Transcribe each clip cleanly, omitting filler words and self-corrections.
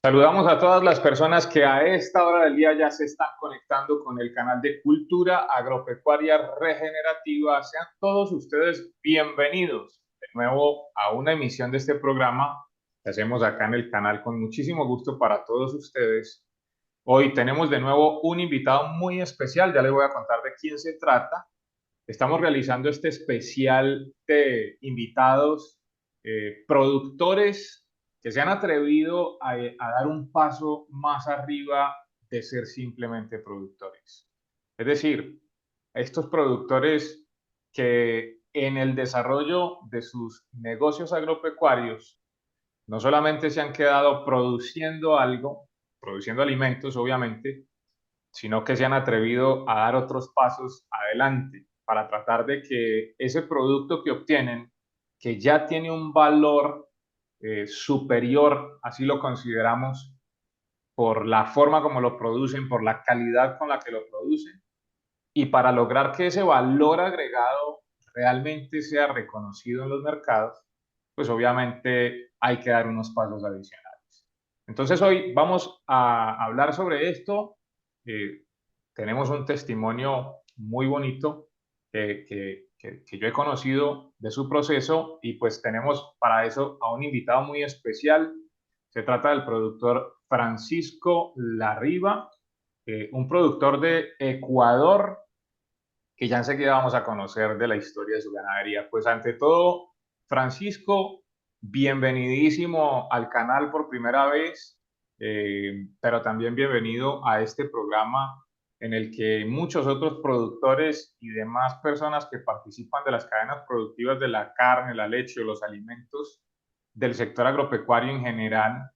Saludamos a todas las personas que a esta hora del día ya se están conectando con el canal de Cultura Agropecuaria Regenerativa. Sean todos ustedes bienvenidos de nuevo a una emisión de este programa que hacemos acá en el canal con muchísimo gusto para todos ustedes. Hoy tenemos de nuevo un invitado muy especial, ya les voy a contar de quién se trata. Estamos realizando este especial de invitados, productores que se han atrevido a dar un paso más arriba de ser simplemente productores. Es decir, estos productores que en el desarrollo de sus negocios agropecuarios no solamente se han quedado produciendo algo, produciendo alimentos obviamente, sino que se han atrevido a dar otros pasos adelante para tratar de que ese producto que obtienen, que ya tiene un valor superior, así lo consideramos, por la forma como lo producen, por la calidad con la que lo producen, y para lograr que ese valor agregado realmente sea reconocido en los mercados, pues obviamente hay que dar unos pasos adicionales. Entonces hoy vamos a hablar sobre esto. Eh, Tenemos un testimonio muy bonito que yo he conocido de su proceso y pues tenemos para eso a un invitado muy especial. Se trata del productor Francisco Larriba, un productor de Ecuador que ya enseguida vamos a conocer de la historia de su ganadería. Pues ante todo, Francisco, bienvenidísimo al canal por primera vez, pero también bienvenido a este programa en el que muchos otros productores y demás personas que participan de las cadenas productivas de la carne, la leche o los alimentos del sector agropecuario en general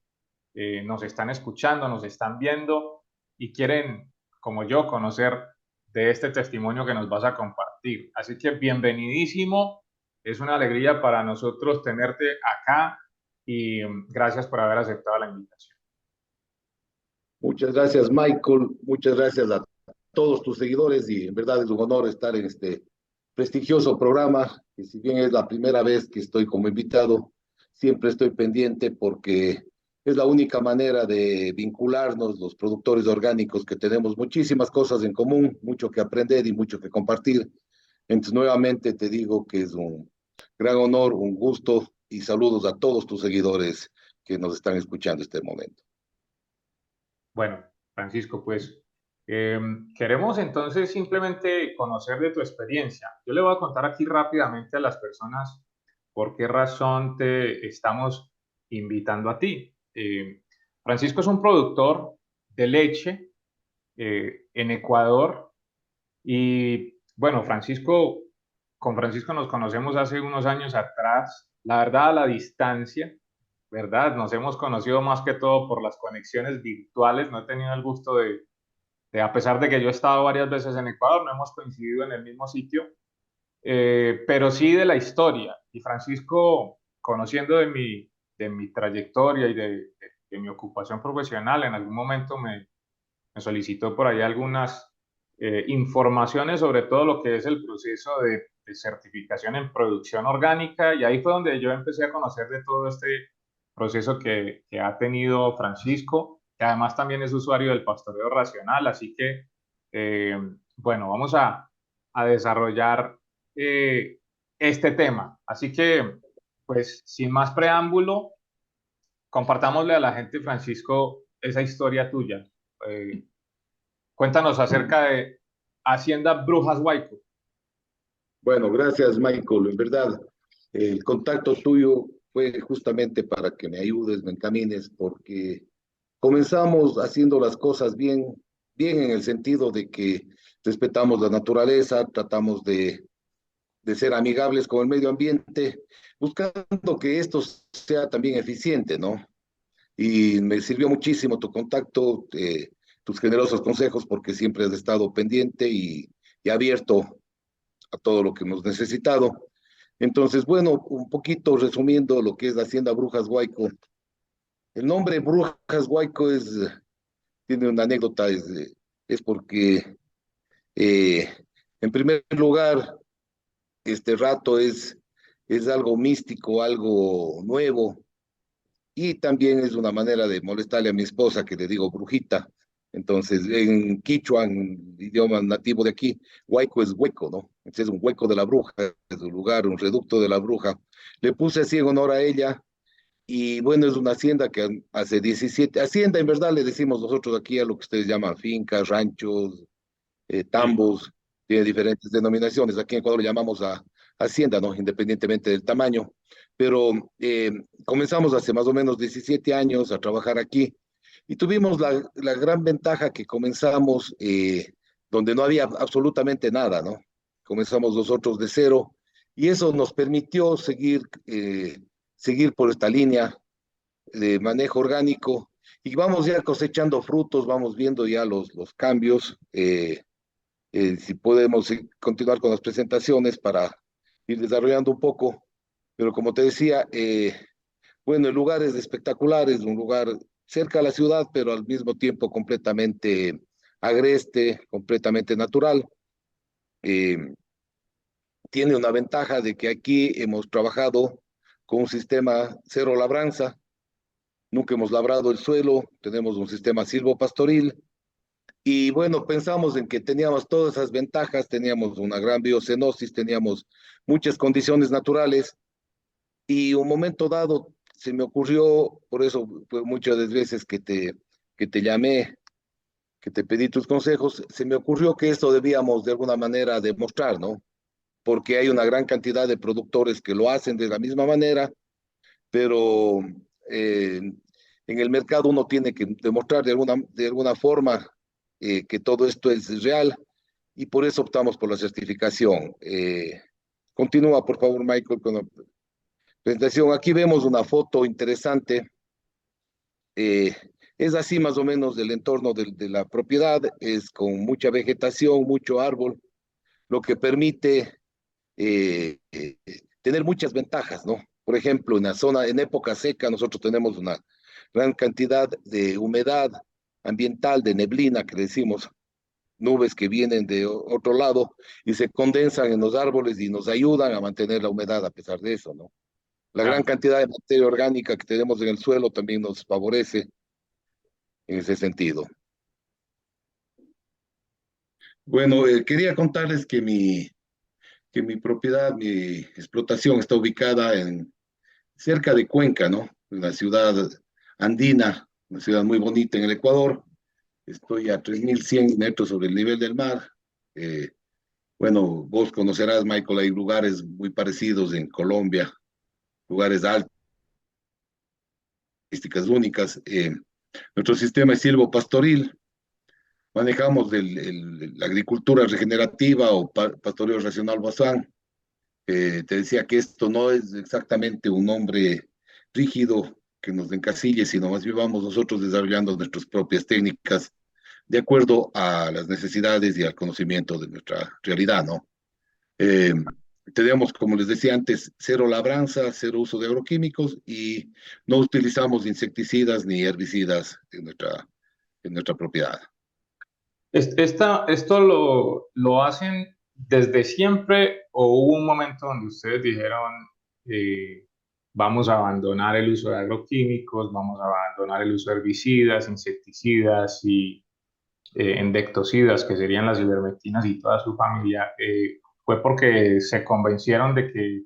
nos están escuchando, nos están viendo y quieren, como yo, conocer de este testimonio que nos vas a compartir. Así que bienvenidísimo, es una alegría para nosotros tenerte acá y gracias por haber aceptado la invitación. Muchas gracias, Michael. Muchas gracias a todos tus seguidores y en verdad es un honor estar en este prestigioso programa, que si bien es la primera vez que estoy como invitado, siempre estoy pendiente porque es la única manera de vincularnos los productores orgánicos que tenemos muchísimas cosas en común, mucho que aprender y mucho que compartir. Entonces, nuevamente te digo que es un gran honor, un gusto y saludos a todos tus seguidores que nos están escuchando en este momento. Bueno, Francisco, pues queremos entonces simplemente conocer de tu experiencia. Yo le voy a contar aquí rápidamente a las personas por qué razón te estamos invitando a ti. Francisco es un productor de leche en Ecuador y bueno, con Francisco nos conocemos hace unos años atrás, la verdad a la distancia, ¿verdad? Nos hemos conocido más que todo por las conexiones virtuales, no he tenido el gusto a pesar de que yo he estado varias veces en Ecuador, no hemos coincidido en el mismo sitio, pero sí de la historia. Y Francisco, conociendo de mi trayectoria y de mi ocupación profesional, en algún momento me solicitó por ahí algunas informaciones sobre todo lo que es el proceso de certificación en producción orgánica y ahí fue donde yo empecé a conocer de todo este proceso que ha tenido Francisco, que además también es usuario del pastoreo racional, así que eh, bueno, vamos a desarrollar eh, este tema. Así que, pues, sin más preámbulo, compartámosle a la gente, Francisco, esa historia tuya. Eh, Cuéntanos acerca de Hacienda Brujas Huayco. Bueno, gracias, Michael. En verdad, el contacto tuyo fue justamente para que me ayudes, me encamines, porque comenzamos haciendo las cosas bien, bien en el sentido de que respetamos la naturaleza, tratamos de ser amigables con el medio ambiente, buscando que esto sea también eficiente, ¿no? Y me sirvió muchísimo tu contacto, tus generosos consejos, porque siempre has estado pendiente y abierto a todo lo que hemos necesitado. Entonces, bueno, un poquito resumiendo lo que es la Hacienda Brujas Huayco. El nombre Brujas Huayco tiene una anécdota, es porque, eh, en primer lugar, este rato es algo místico, algo nuevo, y también es una manera de molestarle a mi esposa que le digo brujita. Entonces, en quichua, en idioma nativo de aquí, huaico es hueco, ¿no? Entonces, es un hueco de la bruja, es un lugar, un reducto de la bruja. Le puse así en honor a ella. Y bueno, es una hacienda que hace 17, hacienda en verdad le decimos nosotros aquí a lo que ustedes llaman fincas, ranchos, Sí. tambos, tiene diferentes denominaciones. Aquí en Ecuador le llamamos a hacienda, ¿no? Independientemente del tamaño. Pero comenzamos hace más o menos 17 años a trabajar aquí y tuvimos la gran ventaja que comenzamos donde no había absolutamente nada, ¿no? Comenzamos nosotros de cero y eso nos permitió seguir por esta línea de manejo orgánico y vamos ya cosechando frutos, vamos viendo ya los cambios. Si podemos continuar con las presentaciones para ir desarrollando un poco, pero como te decía, bueno, el lugar es espectacular, es un lugar cerca a la ciudad, pero al mismo tiempo completamente agreste, completamente natural. Eh, Tiene una ventaja de que aquí hemos trabajado con un sistema cero labranza, nunca hemos labrado el suelo, tenemos un sistema silvopastoril. Y bueno, pensamos en que teníamos todas esas ventajas, teníamos una gran biocenosis, teníamos muchas condiciones naturales y un momento dado se me ocurrió, por eso fue muchas de las veces que te llamé, que te pedí tus consejos, se me ocurrió que esto debíamos de alguna manera demostrar, ¿no? Porque hay una gran cantidad de productores que lo hacen de la misma manera, pero en el mercado uno tiene que demostrar de alguna forma que todo esto es real y por eso optamos por la certificación. Continúa, por favor, Michael, con la presentación. Aquí vemos una foto interesante. eh, es así más o menos del entorno de la propiedad, es con mucha vegetación, mucho árbol, lo que permite tener muchas ventajas, ¿no? Por ejemplo, en la zona, en época seca, nosotros tenemos una gran cantidad de humedad ambiental, de neblina, que decimos, nubes que vienen de otro lado y se condensan en los árboles y nos ayudan a mantener la humedad a pesar de eso, ¿no? La gran Ah, cantidad de materia orgánica que tenemos en el suelo también nos favorece en ese sentido. Bueno, quería contarles que mi propiedad, mi explotación está ubicada cerca de Cuenca, ¿no? Una ciudad andina, una ciudad muy bonita en el Ecuador. Estoy a 3.100 metros sobre el nivel del mar. Eh, bueno, vos conocerás, Michael, hay lugares muy parecidos en Colombia, lugares altos, estadísticas únicas. Nuestro sistema es silvopastoril. Manejamos la agricultura regenerativa o pastoreo racional basal. Te decía que esto no es exactamente un nombre rígido que nos encasille, sino más bien vamos nosotros desarrollando nuestras propias técnicas de acuerdo a las necesidades y al conocimiento de nuestra realidad, ¿no? Eh, Tenemos, como les decía antes, cero labranza, cero uso de agroquímicos y no utilizamos insecticidas ni herbicidas en nuestra propiedad. ¿Esto lo hacen desde siempre o hubo un momento donde ustedes dijeron, vamos a abandonar el uso de agroquímicos, vamos a abandonar el uso de herbicidas, insecticidas y endectocidas, que serían las ivermectinas y toda su familia? ¿Fue porque se convencieron de que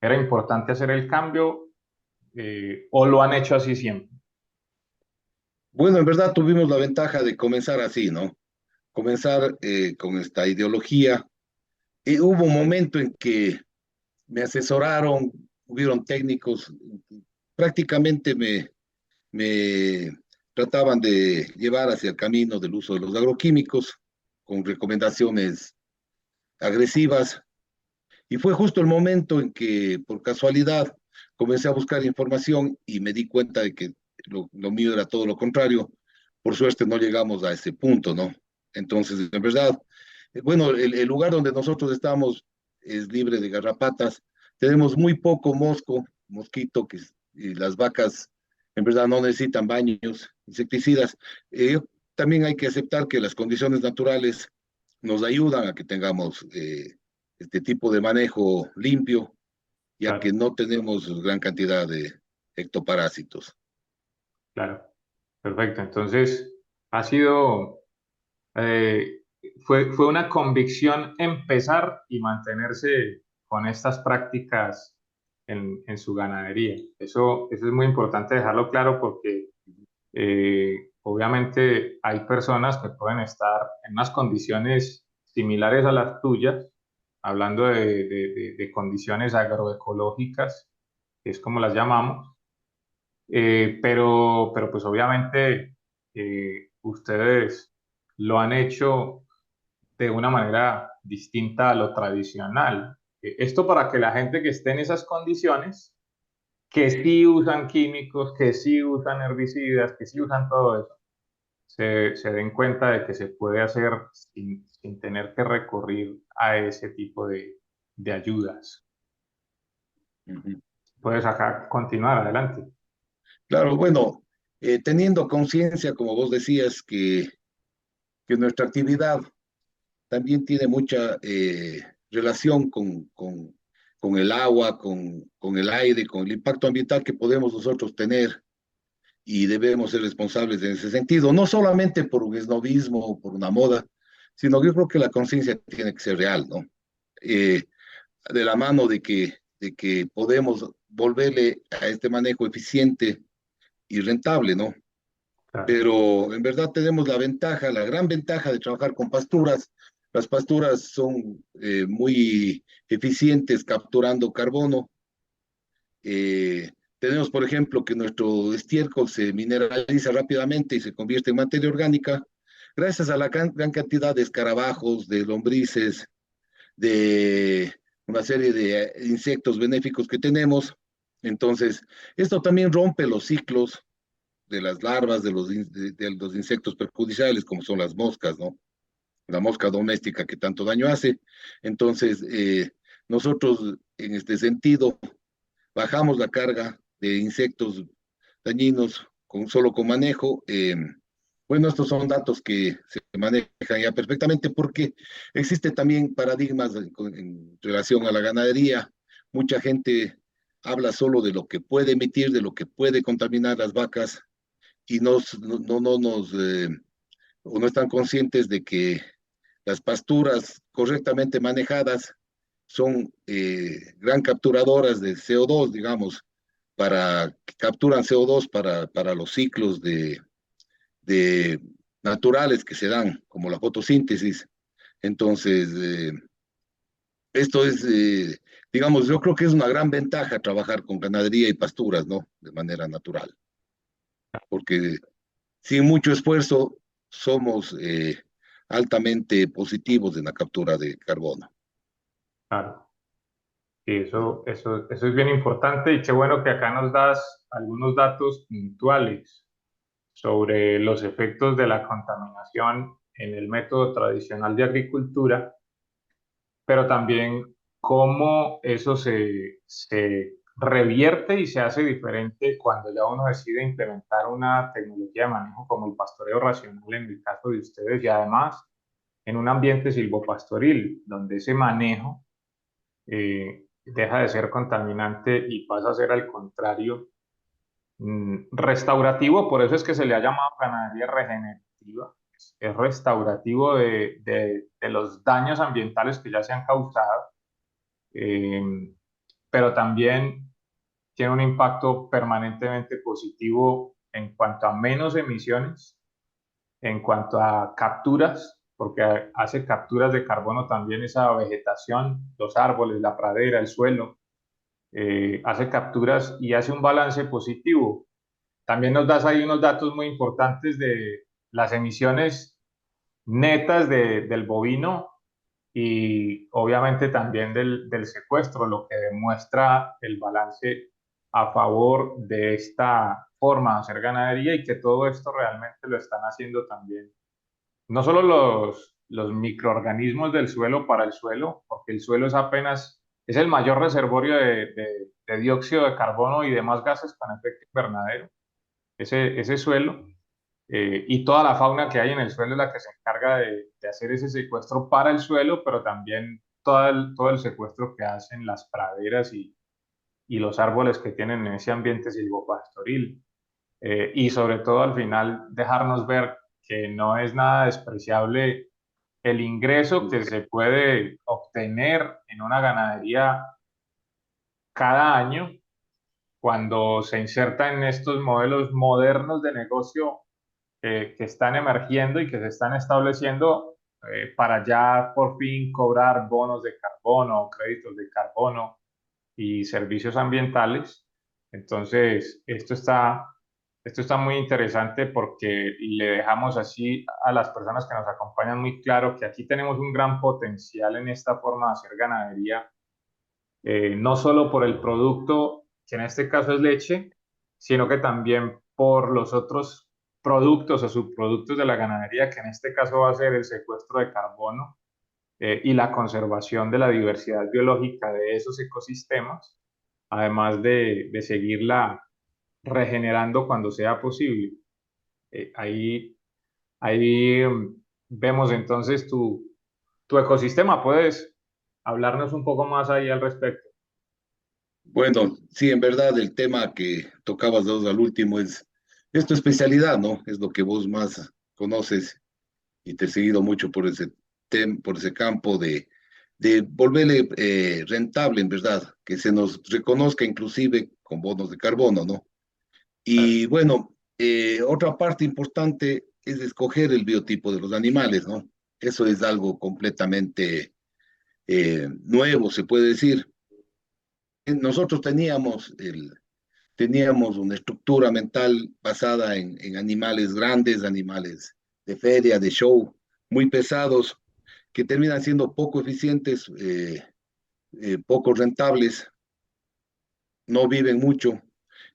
era importante hacer el cambio, o lo han hecho así siempre? Bueno, en verdad tuvimos la ventaja de comenzar así, ¿no? Comenzar con esta ideología. Y hubo un momento en que me asesoraron, hubieron técnicos, prácticamente me trataban de llevar hacia el camino del uso de los agroquímicos con recomendaciones agresivas. Y fue justo el momento en que, por casualidad, comencé a buscar información y me di cuenta de que lo mío era todo lo contrario. Por suerte no llegamos a ese punto, ¿no? Entonces, en verdad, bueno, el lugar donde nosotros estamos es libre de garrapatas. Tenemos muy poco mosquito, y las vacas en verdad no necesitan baños, insecticidas. También hay que aceptar que las condiciones naturales nos ayudan a que tengamos este tipo de manejo limpio, ya que Claro. no tenemos gran cantidad de ectoparásitos. claro, perfecto. Entonces, ha sido, eh, fue una convicción empezar y mantenerse con estas prácticas en su ganadería. Eso es muy importante dejarlo claro porque obviamente hay personas que pueden estar en unas condiciones similares a las tuyas, hablando de condiciones agroecológicas, que es como las llamamos, pero pues obviamente ustedes lo han hecho de una manera distinta a lo tradicional. Esto para que la gente que esté en esas condiciones, que sí usan químicos, que sí usan herbicidas, que sí usan todo eso, se den cuenta de que se puede hacer sin tener que recurrir a ese tipo de ayudas. Ujú. Puedes acá continuar adelante. Claro, bueno, teniendo conciencia, como vos decías, que nuestra actividad también tiene mucha relación con el agua, con el aire, con el impacto ambiental que podemos nosotros tener y debemos ser responsables en ese sentido, no solamente por un esnovismo o por una moda, sino que yo creo que la conciencia tiene que ser real, ¿no? Eh, de la mano de que podemos volverle a este manejo eficiente y rentable, ¿no? Claro, Pero en verdad tenemos la ventaja, la gran ventaja de trabajar con pasturas. Las pasturas son muy eficientes capturando carbono. Tenemos, por ejemplo, que nuestro estiércol se mineraliza rápidamente y se convierte en materia orgánica gracias a la gran cantidad de escarabajos, de lombrices, de una serie de insectos benéficos que tenemos. Entonces, esto también rompe los ciclos de las larvas de los insectos perjudiciales, como son las moscas, ¿no? La mosca doméstica que tanto daño hace. Entonces, nosotros en este sentido bajamos la carga de insectos dañinos solo con manejo. Bueno, estos son datos que se manejan ya perfectamente porque existe también paradigmas en relación a la ganadería. Mucha gente habla solo de lo que puede emitir, de lo que puede contaminar las vacas y no nos o no están conscientes de que las pasturas correctamente manejadas son gran capturadoras de CO2, digamos, capturan CO2 para los ciclos de naturales que se dan, como la fotosíntesis. Entonces, esto es, digamos, yo creo que es una gran ventaja trabajar con ganadería y pasturas, ¿no? De manera natural, porque sin mucho esfuerzo somos altamente positivos en la captura de carbono. claro. Y eso es bien importante y qué bueno que acá nos das algunos datos puntuales sobre los efectos de la contaminación en el método tradicional de agricultura, pero también cómo eso se revierte y se hace diferente cuando ya uno decide implementar una tecnología de manejo como el pastoreo racional en el caso de ustedes y además en un ambiente silvopastoril, donde ese manejo deja de ser contaminante y pasa a ser al contrario restaurativo, por eso es que se le ha llamado ganadería regenerativa, es restaurativo de los daños ambientales que ya se han causado, eh, pero también tiene un impacto permanentemente positivo en cuanto a menos emisiones, en cuanto a capturas, porque hace capturas de carbono también esa vegetación, los árboles, la pradera, el suelo, hace capturas y hace un balance positivo. También nos das ahí unos datos muy importantes de las emisiones netas del bovino y obviamente también del secuestro, lo que demuestra el balance a favor de esta forma de hacer ganadería y que todo esto realmente lo están haciendo también. No solo los microorganismos del suelo para el suelo, porque el suelo es apenas, es el mayor reservorio de dióxido de carbono y demás gases con efecto invernadero, ese suelo, y toda la fauna que hay en el suelo es la que se encarga de hacer ese secuestro para el suelo, pero también todo el secuestro que hacen las praderas y los árboles que tienen en ese ambiente silvopastoril. y sobre todo al final dejarnos ver que no es nada despreciable el ingreso que se puede obtener en una ganadería cada año cuando se inserta en estos modelos modernos de negocio que están emergiendo y que se están estableciendo para ya por fin cobrar bonos de carbono, créditos de carbono y servicios ambientales. Entonces, esto está muy interesante porque le dejamos así a las personas que nos acompañan muy claro que aquí tenemos un gran potencial en esta forma de hacer ganadería, no solo por el producto, que en este caso es leche, sino que también por los otros productos o subproductos de la ganadería, que en este caso va a ser el secuestro de carbono y la conservación de la diversidad biológica de esos ecosistemas, además de seguirla regenerando cuando sea posible. Ahí, vemos entonces tu ecosistema. ¿Puedes hablarnos un poco más ahí al respecto? Bueno, sí, en verdad el tema que tocabas vos al último es tu especialidad, ¿no? Es lo que vos más conoces y te he seguido mucho por por ese campo de volverle rentable, en verdad, que se nos reconozca inclusive con bonos de carbono, ¿no? Claro, Y bueno, otra parte importante es escoger el biotipo de los animales, ¿no? Eso es algo completamente nuevo, se puede decir. Nosotros teníamos una estructura mental basada en animales grandes, animales de feria, de show, muy pesados, que terminan siendo poco eficientes, poco rentables, no viven mucho.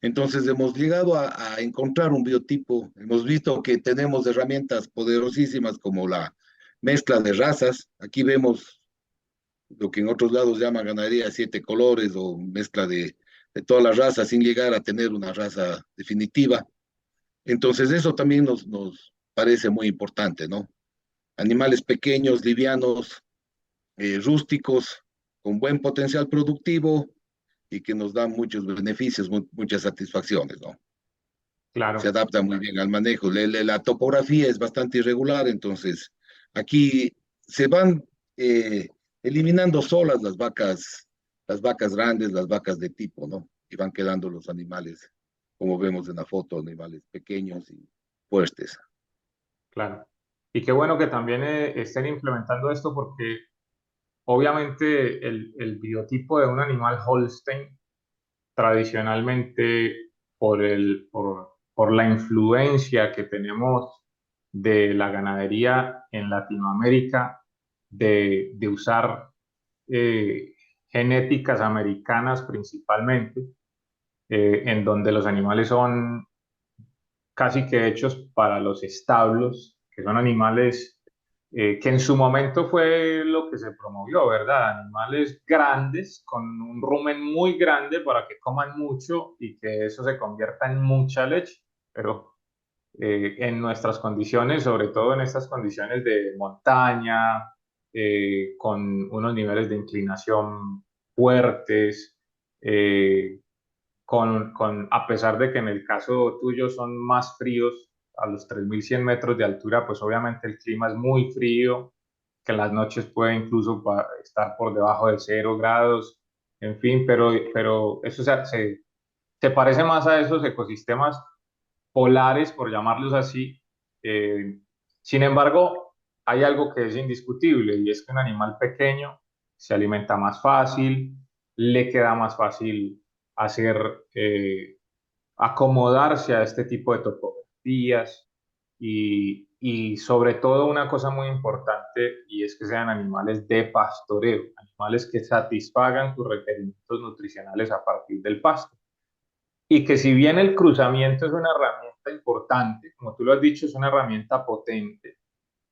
Entonces hemos llegado a encontrar un biotipo. Hemos visto que tenemos herramientas poderosísimas como la mezcla de razas. Aquí vemos lo que en otros lados llaman ganadería de 7 colores o mezcla de todas las razas sin llegar a tener una raza definitiva. Entonces eso también nos parece muy importante, ¿no? Animales pequeños, livianos, rústicos, con buen potencial productivo y que nos dan muchos beneficios, muchas satisfacciones, ¿no? Se claro. adapta muy bien al manejo. La topografía es bastante irregular, entonces aquí se van eh, eliminando solas las vacas grandes, las vacas de tipo, ¿no? Y van quedando los animales, como vemos en la foto, animales pequeños y fuertes. Claro. Y qué bueno que también estén implementando esto porque obviamente el biotipo de un animal Holstein tradicionalmente por la influencia que tenemos de la ganadería en Latinoamérica, de usar eh, genéticas americanas principalmente, en donde los animales son casi que hechos para los establos, que son animales que en su momento fue lo que se promovió, ¿verdad? Animales grandes, con un rumen muy grande para que coman mucho y que eso se convierta en mucha leche. Pero en nuestras condiciones, sobre todo en estas condiciones de montaña, con unos niveles de inclinación fuertes, eh, a pesar de que en el caso tuyo son más fríos, a los 3.100 metros de altura, pues obviamente el clima es muy frío, que en las noches puede incluso estar por debajo de 0 grados, en fin, pero eso se parece más a esos ecosistemas polares, por llamarlos así. Eh, Sin embargo, hay algo que es indiscutible y es que un animal pequeño se alimenta más fácil, le queda más fácil hacer, acomodarse a este tipo de topografías y sobre todo una cosa muy importante y es que sean animales de pastoreo, animales que satisfagan sus requerimientos nutricionales a partir del pasto. Y que si bien el cruzamiento es una herramienta importante, como tú lo has dicho, es una herramienta potente,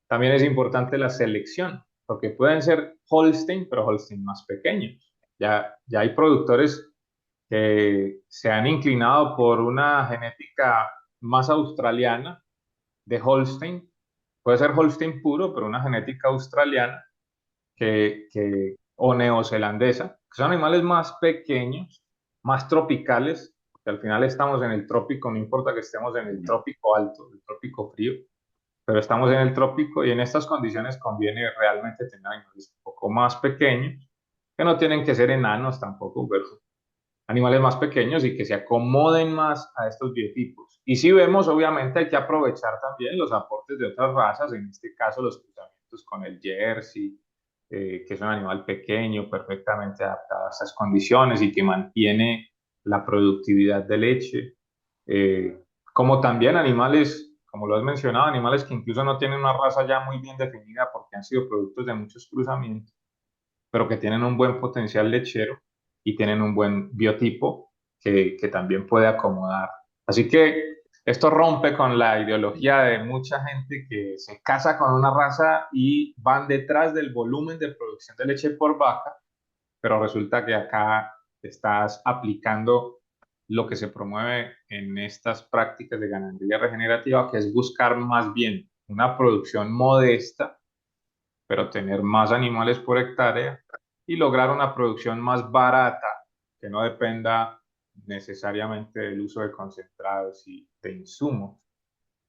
también es importante la selección, porque pueden ser Holstein, pero Holstein más pequeños. Ya hay productores que se han inclinado por una genética más australiana de Holstein. Puede ser Holstein puro, pero una genética australiana o neozelandesa, que son animales más pequeños, más tropicales, que al final estamos en el trópico, no importa que estemos en el trópico alto, el trópico frío, pero estamos en el trópico y en estas condiciones conviene realmente tener animales un poco más pequeños, que no tienen que ser enanos tampoco, pero animales más pequeños y que se acomoden más a estos biotipos. Y si vemos, obviamente hay que aprovechar también los aportes de otras razas, en este caso los cruzamientos con el Jersey, que es un animal pequeño, perfectamente adaptado a estas condiciones y que mantiene la productividad de leche, como también animales, como lo has mencionado, animales que incluso no tienen una raza ya muy bien definida porque han sido productos de muchos cruzamientos, pero que tienen un buen potencial lechero y tienen un buen biotipo que también puede acomodar. Así que esto rompe con la ideología de mucha gente que se casa con una raza y van detrás del volumen de producción de leche por vaca, pero resulta que acá estás aplicando lo que se promueve en estas prácticas de ganadería regenerativa, que es buscar más bien una producción modesta, pero tener más animales por hectárea y lograr una producción más barata que no dependa necesariamente del uso de concentrados y de insumos.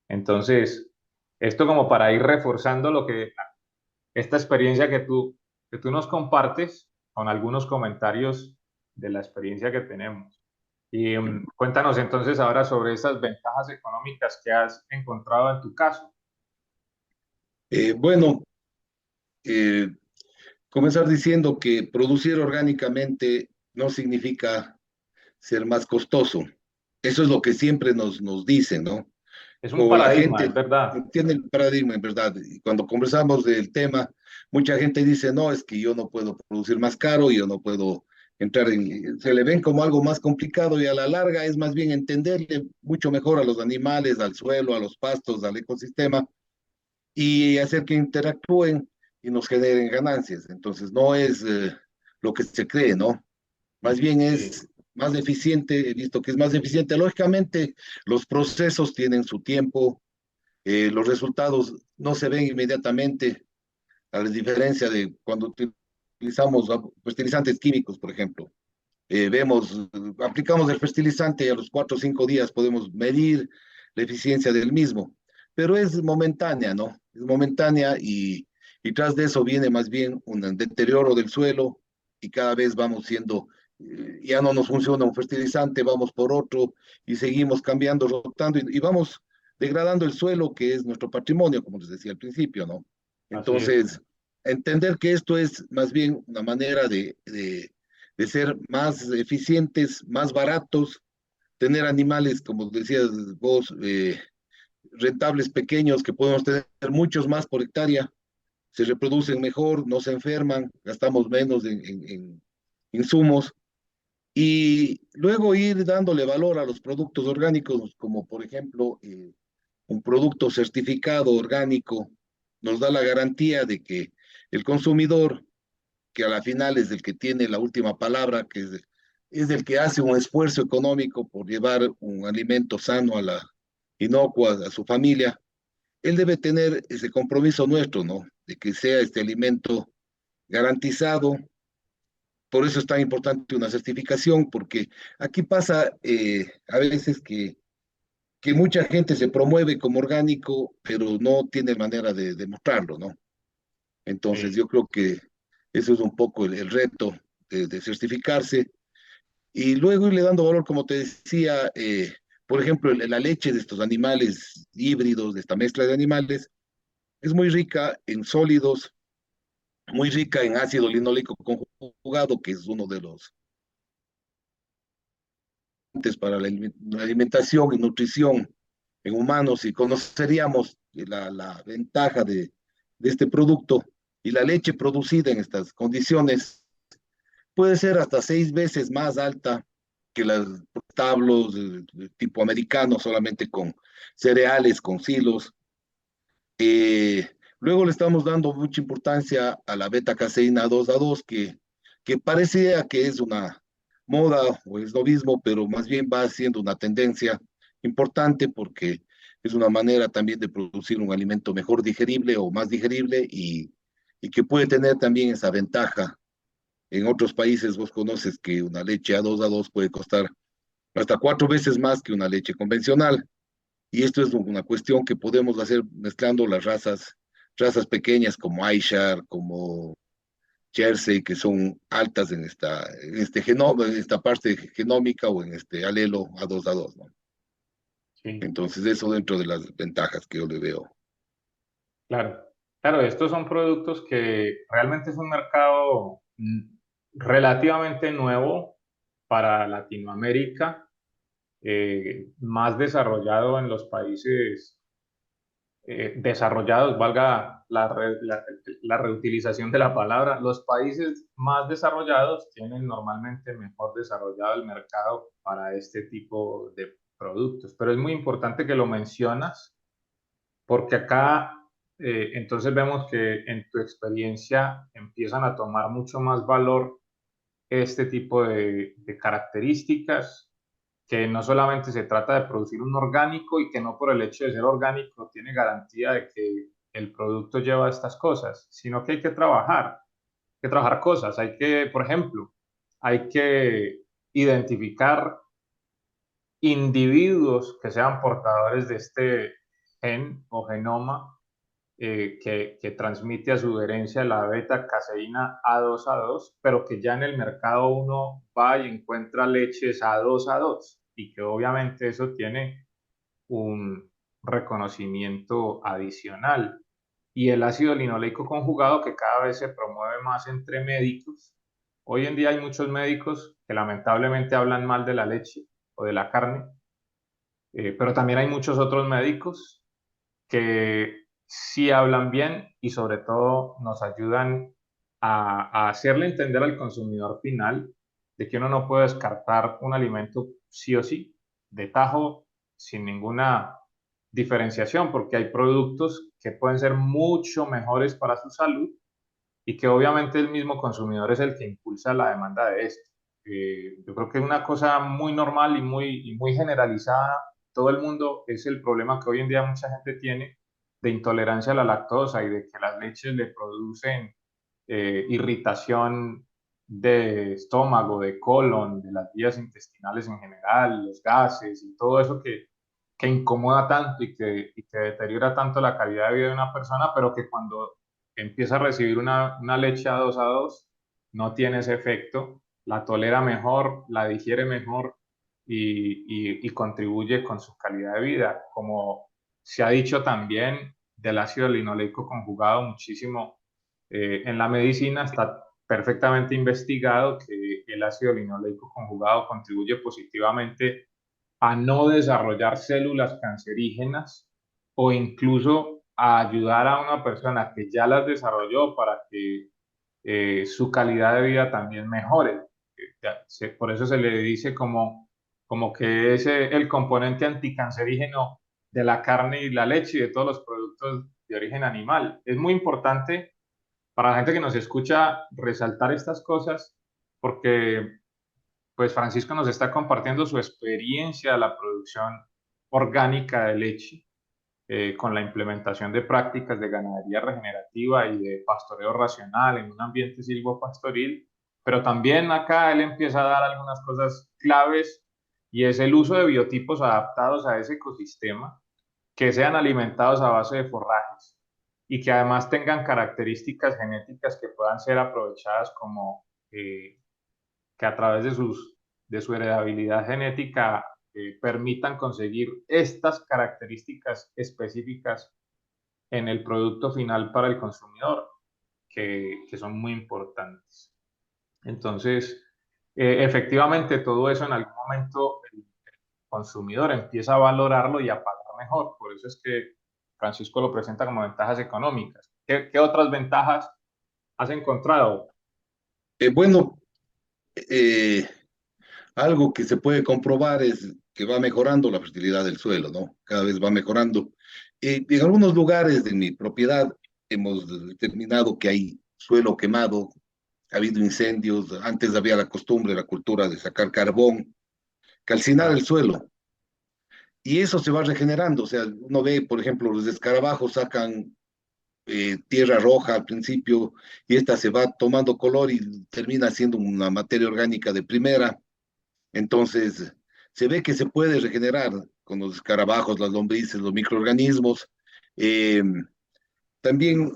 Entonces, esto como para ir reforzando esta experiencia que tú nos compartes con algunos comentarios de la experiencia que tenemos. Y cuéntanos entonces ahora sobre esas ventajas económicas que has encontrado en tu caso. Bueno, eh, comenzar diciendo que producir orgánicamente no significa ser más costoso. Eso es lo que siempre nos dicen, ¿no? Es un Como la paradigma, es gente verdad. tiene el paradigma, en verdad. Y cuando conversamos del tema, mucha gente dice, no, es que yo no puedo producir más caro, yo no puedo entrar en... Se le ven como algo más complicado y a la larga es más bien entenderle mucho mejor a los animales, al suelo, a los pastos, al ecosistema y hacer que interactúen y nos generen ganancias. Entonces, no es lo que se cree, ¿no? Más bien Sí, es más eficiente, he visto que es más eficiente. Lógicamente, los procesos tienen su tiempo, los resultados no se ven inmediatamente, a la diferencia de cuando utilizamos fertilizantes químicos, por ejemplo. Aplicamos el fertilizante y a los 4 o 5 días podemos medir la eficiencia del mismo, pero es momentánea, ¿no? Es momentánea y tras de eso viene más bien un deterioro del suelo y cada vez vamos siendo, ya no nos funciona un fertilizante, vamos por otro y seguimos cambiando, rotando y vamos degradando el suelo, que es nuestro patrimonio, como les decía al principio, ¿no? así es. Entonces, entender que esto es más bien una manera de ser más eficientes, más baratos, tener animales, como decías vos, rentables pequeños, que podemos tener muchos más por hectárea, se reproducen mejor, no se enferman, gastamos menos en insumos, y luego ir dándole valor a los productos orgánicos, como por ejemplo un producto certificado orgánico, nos da la garantía de que el consumidor que a la final es el que tiene la última palabra, es el que hace un esfuerzo económico por llevar un alimento sano a la inocua, a su familia, él debe tener ese compromiso nuestro, ¿no? De que sea este alimento garantizado. Por eso es tan importante una certificación, porque aquí pasa a veces que mucha gente se promueve como orgánico, pero no tiene manera de demostrarlo, ¿no? Entonces Sí. yo creo que eso es un poco el reto de certificarse y luego irle dando valor, como te decía, por ejemplo, la leche de estos animales híbridos, de esta mezcla de animales, es muy rica en sólidos, muy rica en ácido linolíquico conjugado, que es uno de los para la alimentación y nutrición en humanos, y conoceríamos la ventaja de este producto y la leche producida en estas condiciones puede ser hasta 6 veces más alta que las establos de tipo americano, solamente con cereales, con silos. Luego le estamos dando mucha importancia a la beta-caseína 2A2, que parecía que es una moda o es novismo, pero más bien va siendo una tendencia importante porque es una manera también de producir un alimento mejor digerible o más digerible y que puede tener también esa ventaja. En otros países vos conoces que una leche A2A2 puede costar hasta 4 veces más que una leche convencional. Y esto es una cuestión que podemos hacer mezclando las razas pequeñas como Ayrshire, como Jersey, que son altas en este genoma, en esta parte genómica o en este alelo A2A2, ¿no? Sí, Entonces, eso dentro de las ventajas que yo le veo. claro. Claro, estos son productos que realmente es un mercado relativamente nuevo para Latinoamérica, más desarrollado en los países desarrollados, valga la reutilización de la palabra. Los países más desarrollados tienen normalmente mejor desarrollado el mercado para este tipo de productos, pero es muy importante que lo mencionas porque acá entonces vemos que en tu experiencia empiezan a tomar mucho más valor este tipo de características, que no solamente se trata de producir un orgánico y que no por el hecho de ser orgánico tiene garantía de que el producto lleva estas cosas, sino que hay que trabajar cosas, hay que, por ejemplo, hay que identificar individuos que sean portadores de este gen o genoma que transmite a su herencia la beta-caseína A2A2, pero que ya en el mercado uno va y encuentra leches A2A2 y que obviamente eso tiene un reconocimiento adicional. Y el ácido linoleico conjugado que cada vez se promueve más entre médicos. Hoy en día hay muchos médicos que lamentablemente hablan mal de la leche o de la carne, pero también hay muchos otros médicos que sí hablan bien y sobre todo nos ayudan a hacerle entender al consumidor final de que uno no puede descartar un alimento sí o sí, de tajo, sin ninguna diferenciación, porque hay productos que pueden ser mucho mejores para su salud y que obviamente el mismo consumidor es el que impulsa la demanda de esto. Yo creo que es una cosa muy normal y muy generalizada. Todo el mundo es el problema que hoy en día mucha gente tiene de intolerancia a la lactosa y de que las leches le producen irritación de estómago, de colon, de las vías intestinales en general, los gases y todo eso que incomoda tanto y que deteriora tanto la calidad de vida de una persona, pero que cuando empieza a recibir una leche A2A2 no tiene ese efecto, la tolera mejor, la digiere mejor y contribuye con su calidad de vida. Como se ha dicho también del ácido linoleico conjugado muchísimo en la medicina, está perfectamente investigado que el ácido linoleico conjugado contribuye positivamente a no desarrollar células cancerígenas o incluso a ayudar a una persona que ya las desarrolló para que su calidad de vida también mejore. Por eso se le dice como que es el componente anticancerígeno de la carne y la leche y de todos los productos de origen animal. Es muy importante para la gente que nos escucha resaltar estas cosas porque pues Francisco nos está compartiendo su experiencia de la producción orgánica de leche con la implementación de prácticas de ganadería regenerativa y de pastoreo racional en un ambiente silvopastoril, pero también acá él empieza a dar algunas cosas claves y es el uso de biotipos adaptados a ese ecosistema, que sean alimentados a base de forrajes y que además tengan características genéticas que puedan ser aprovechadas como que a través de su heredabilidad genética permitan conseguir estas características específicas en el producto final para el consumidor, que son muy importantes. Entonces, efectivamente, todo eso en algún momento el consumidor empieza a valorarlo y a pagar mejor. Por eso es que Francisco lo presenta como ventajas económicas. ¿Qué otras ventajas has encontrado? Bueno, eh, algo que se puede comprobar es que va mejorando la fertilidad del suelo, ¿no? Cada vez va mejorando. En algunos lugares de mi propiedad hemos determinado que hay suelo quemado, ha habido incendios, antes había la costumbre, la cultura de sacar carbón, calcinar el Claro, suelo, y eso se va regenerando. O sea, uno ve, por ejemplo, los escarabajos sacan tierra roja al principio y esta se va tomando color y termina siendo una materia orgánica de primera. Entonces, se ve que se puede regenerar con los escarabajos, las lombrices, los microorganismos. Eh, También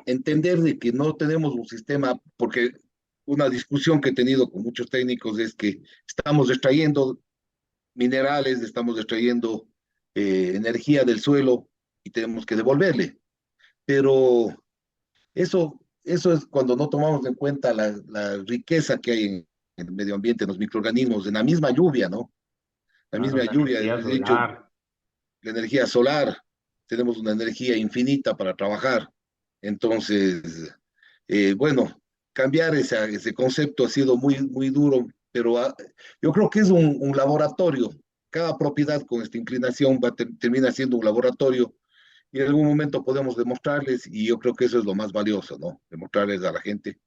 entender de que no tenemos un sistema, porque una discusión que he tenido con muchos técnicos es que estamos extrayendo minerales, estamos extrayendo energía del suelo y tenemos que devolverle. Pero eso es cuando no tomamos en cuenta la riqueza que hay en el medio ambiente, en los microorganismos, en la misma lluvia, ¿no? La Claro, misma la lluvia, energía de hecho, solar. la energía solar, tenemos una energía infinita para trabajar. Entonces, bueno, cambiar ese concepto ha sido muy duro, pero yo creo que es un laboratorio. Cada propiedad con esta inclinación termina siendo un laboratorio y en algún momento podemos demostrarles, y yo creo que eso es lo más valioso, ¿no? Demostrarles a la gente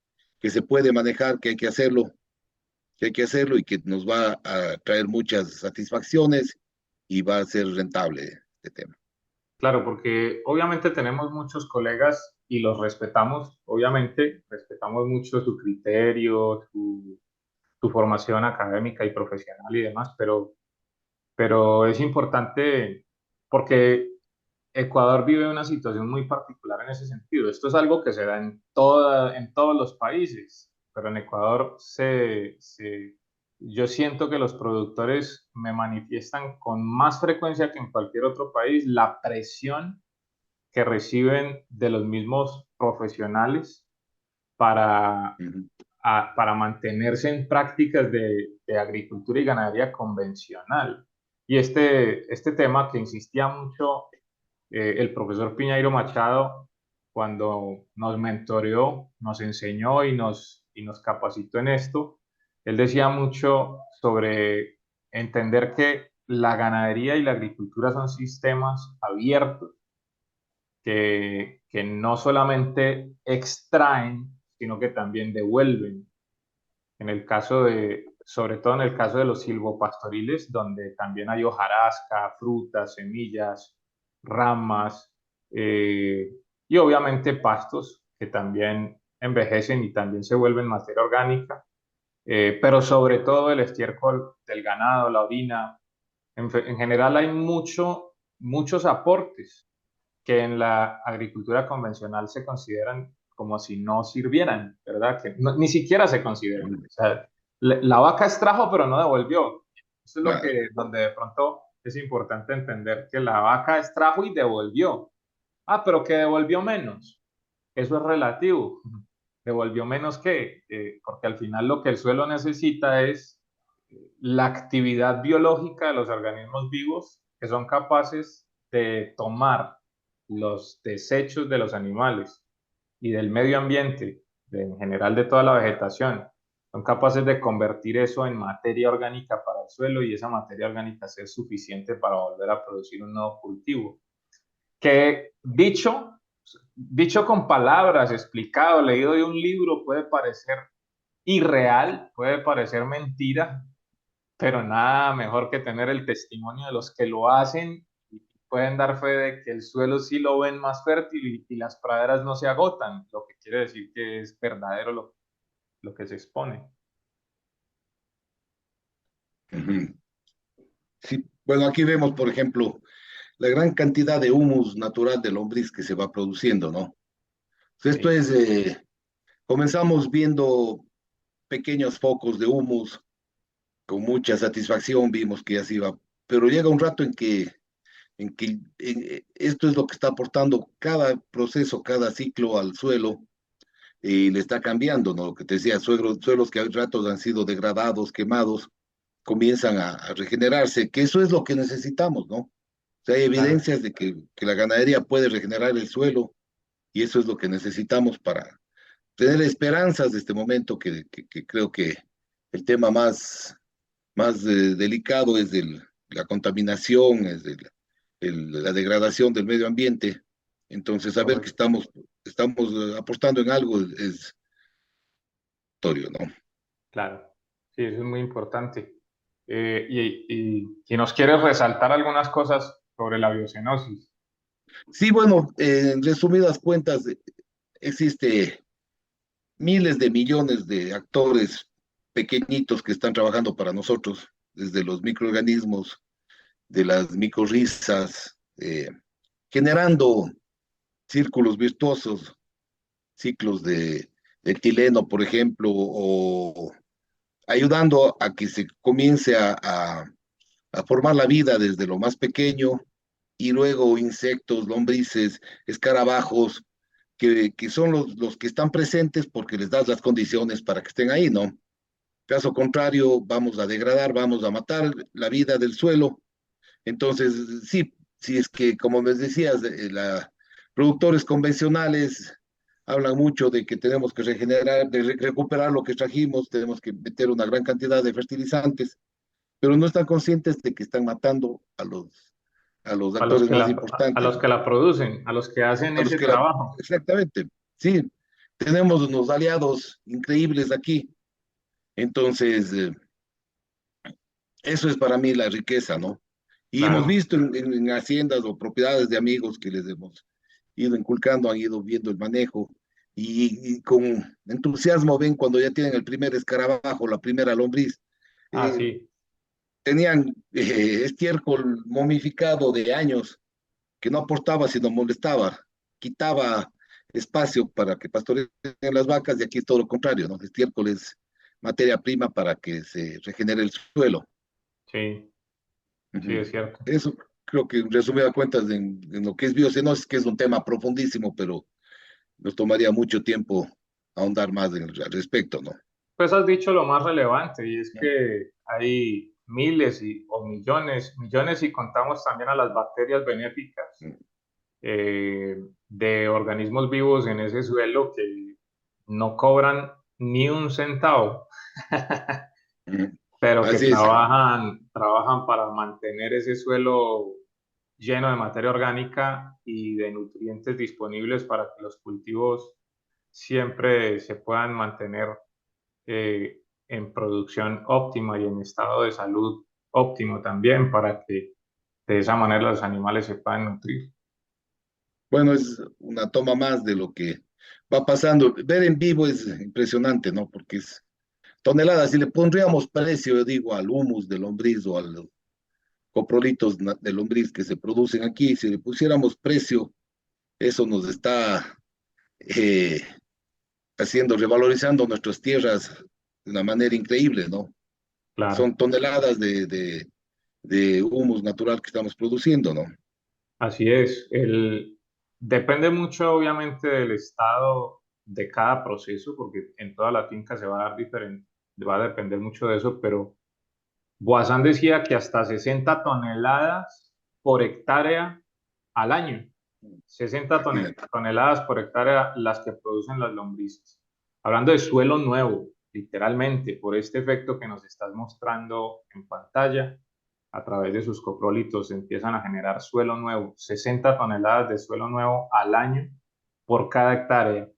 que se puede manejar, que hay que hacerlo y que nos va a traer muchas satisfacciones y va a ser rentable este tema. Claro, porque obviamente tenemos muchos colegas y los respetamos, obviamente respetamos mucho su criterio, su formación académica y profesional y demás, pero es importante porque Ecuador vive una situación muy particular en ese sentido. Esto es algo que se da en todos los países, pero en Ecuador yo siento que los productores me manifiestan con más frecuencia que en cualquier otro país la presión que reciben de los mismos profesionales para, Ujú. para mantenerse en prácticas de agricultura y ganadería convencional. Y este tema que insistía mucho el profesor Piñeiro Machado, cuando nos mentoreó, nos enseñó y nos capacitó en esto, él decía mucho sobre entender que la ganadería y la agricultura son sistemas abiertos que no solamente extraen, sino que también devuelven. En el caso sobre todo en el caso de los silvopastoriles, donde también hay hojarasca, frutas, semillas, ramas eh, y obviamente pastos que también envejecen y también se vuelven materia orgánica, pero sobre todo el estiércol del ganado, la orina. En general hay muchos aportes que en la agricultura convencional se consideran como si no sirvieran, ¿verdad? Que ni siquiera se consideran. O sea, la vaca extrajo, pero no devolvió. Eso es lo Claro. que, donde de pronto es importante entender que la vaca extrajo y devolvió. Ah, pero que devolvió menos. Eso es relativo. ¿Devolvió menos qué? Porque al final lo que el suelo necesita es la actividad biológica de los organismos vivos que son capaces de tomar los desechos de los animales y del medio ambiente, en general de toda la vegetación, son capaces de convertir eso en materia orgánica para el suelo y esa materia orgánica ser suficiente para volver a producir un nuevo cultivo. Que dicho con palabras, explicado, leído de un libro, puede parecer irreal, puede parecer mentira, pero nada mejor que tener el testimonio de los que lo hacen y pueden dar fe de que el suelo sí lo ven más fértil y las praderas no se agotan, lo que quiere decir que es verdadero lo que se expone. Ujú. Sí, bueno, aquí vemos, por ejemplo, la gran cantidad de humus natural de lombriz que se va produciendo, ¿no? Esto Sí, es, comenzamos viendo pequeños focos de humus, con mucha satisfacción vimos que ya se iba, pero llega un rato en que esto es lo que está aportando cada proceso, cada ciclo al suelo y le está cambiando, ¿no? Lo que te decía, suelos que a ratos han sido degradados, quemados, comienzan a regenerarse, que eso es lo que necesitamos, ¿no? O sea, hay claro. evidencias de que la ganadería puede regenerar el suelo y eso es lo que necesitamos para tener esperanzas de este momento, que creo que el tema más delicado es la contaminación, es la degradación del medio ambiente. Entonces, saber que Correcto. estamos apostando en algo es notorio, ¿no? Claro, sí, eso es muy importante. Y nos quieres resaltar algunas cosas sobre la biocenosis. Sí, bueno, en resumidas cuentas, existe miles de millones de actores pequeñitos que están trabajando para nosotros. desde los microorganismos, de las micorrizas, generando círculos virtuosos, ciclos de etileno, por ejemplo, o ayudando a que se comience a formar la vida desde lo más pequeño y luego insectos, lombrices, escarabajos, que son los que están presentes porque les das las condiciones para que estén ahí, ¿no? Caso contrario, vamos a degradar, vamos a matar la vida del suelo. Entonces, sí, sí es que, como les decías, productores convencionales hablan mucho de que tenemos que regenerar, de recuperar lo que trajimos, tenemos que meter una gran cantidad de fertilizantes, pero no están conscientes de que están matando a los actores más a importantes, los que la producen, a los que hacen a los ese que la... trabajo. Exactamente, sí, tenemos unos aliados increíbles aquí. Entonces, eso es para mí la riqueza, ¿no? Y hemos Claro, visto en haciendas o propiedades de amigos que les hemos ido inculcando, han ido viendo el manejo y con entusiasmo ven cuando ya tienen el primer escarabajo, la primera lombriz. Eh, sí, Tenían estiércol momificado de años que no aportaba sino molestaba, quitaba espacio para que pastoreen las vacas y aquí es todo lo contrario, ¿no? Estiércol es materia prima para que se regenere el suelo. sí, sí, Ujú. es cierto. Eso creo que en resumidas cuentas en lo que es biocenosis, que es un tema profundísimo, pero nos tomaría mucho tiempo ahondar más al respecto, ¿no? Pues has dicho lo más relevante y es que hay miles o millones y contamos también a las bacterias benéficas de organismos vivos en ese suelo que no cobran ni un centavo, Ujú. pero que Así es. trabajan para mantener ese suelo lleno de materia orgánica y de nutrientes disponibles para que los cultivos siempre se puedan mantener en producción óptima y en estado de salud óptimo también para que de esa manera los animales se puedan nutrir. Bueno, es una toma más de lo que va pasando. Ver en vivo es impresionante, ¿no? Porque es toneladas. Si le pondríamos precio, yo digo, al humus de lombriz o a los coprolitos de lombriz que se producen aquí, si le pusiéramos precio, eso nos está eh, haciendo, revalorizando nuestras tierras de una manera increíble, ¿no? Claro, Son toneladas de humus natural que estamos produciendo, ¿no? así es. Depende mucho obviamente del estado de cada proceso, porque en toda la finca se va a dar diferente, va a depender mucho de eso, pero Boazán decía que hasta 60 toneladas por hectárea al año. 60 Imagínate. toneladas por hectárea las que producen las lombrices. Hablando de suelo nuevo, literalmente, por este efecto que nos estás mostrando en pantalla, a través de sus coprolitos empiezan a generar suelo nuevo, 60 toneladas de suelo nuevo al año por cada hectárea.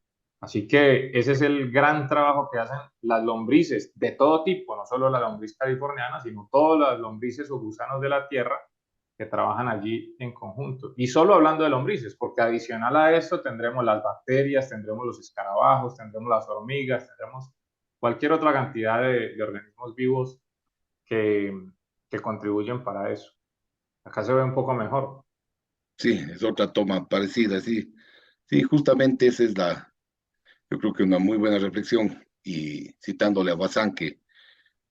Así que ese es el gran trabajo que hacen las lombrices de todo tipo, no solo la lombriz californiana, sino todas las lombrices o gusanos de la tierra que trabajan allí en conjunto. Y solo hablando de lombrices, porque adicional a esto tendremos las bacterias, tendremos los escarabajos, tendremos las hormigas, tendremos cualquier otra cantidad de organismos vivos que, que contribuyen para eso. Acá se ve un poco mejor. Sí, es otra toma parecida, sí. Sí, justamente esa es yo creo que una muy buena reflexión y citándole a Bazán que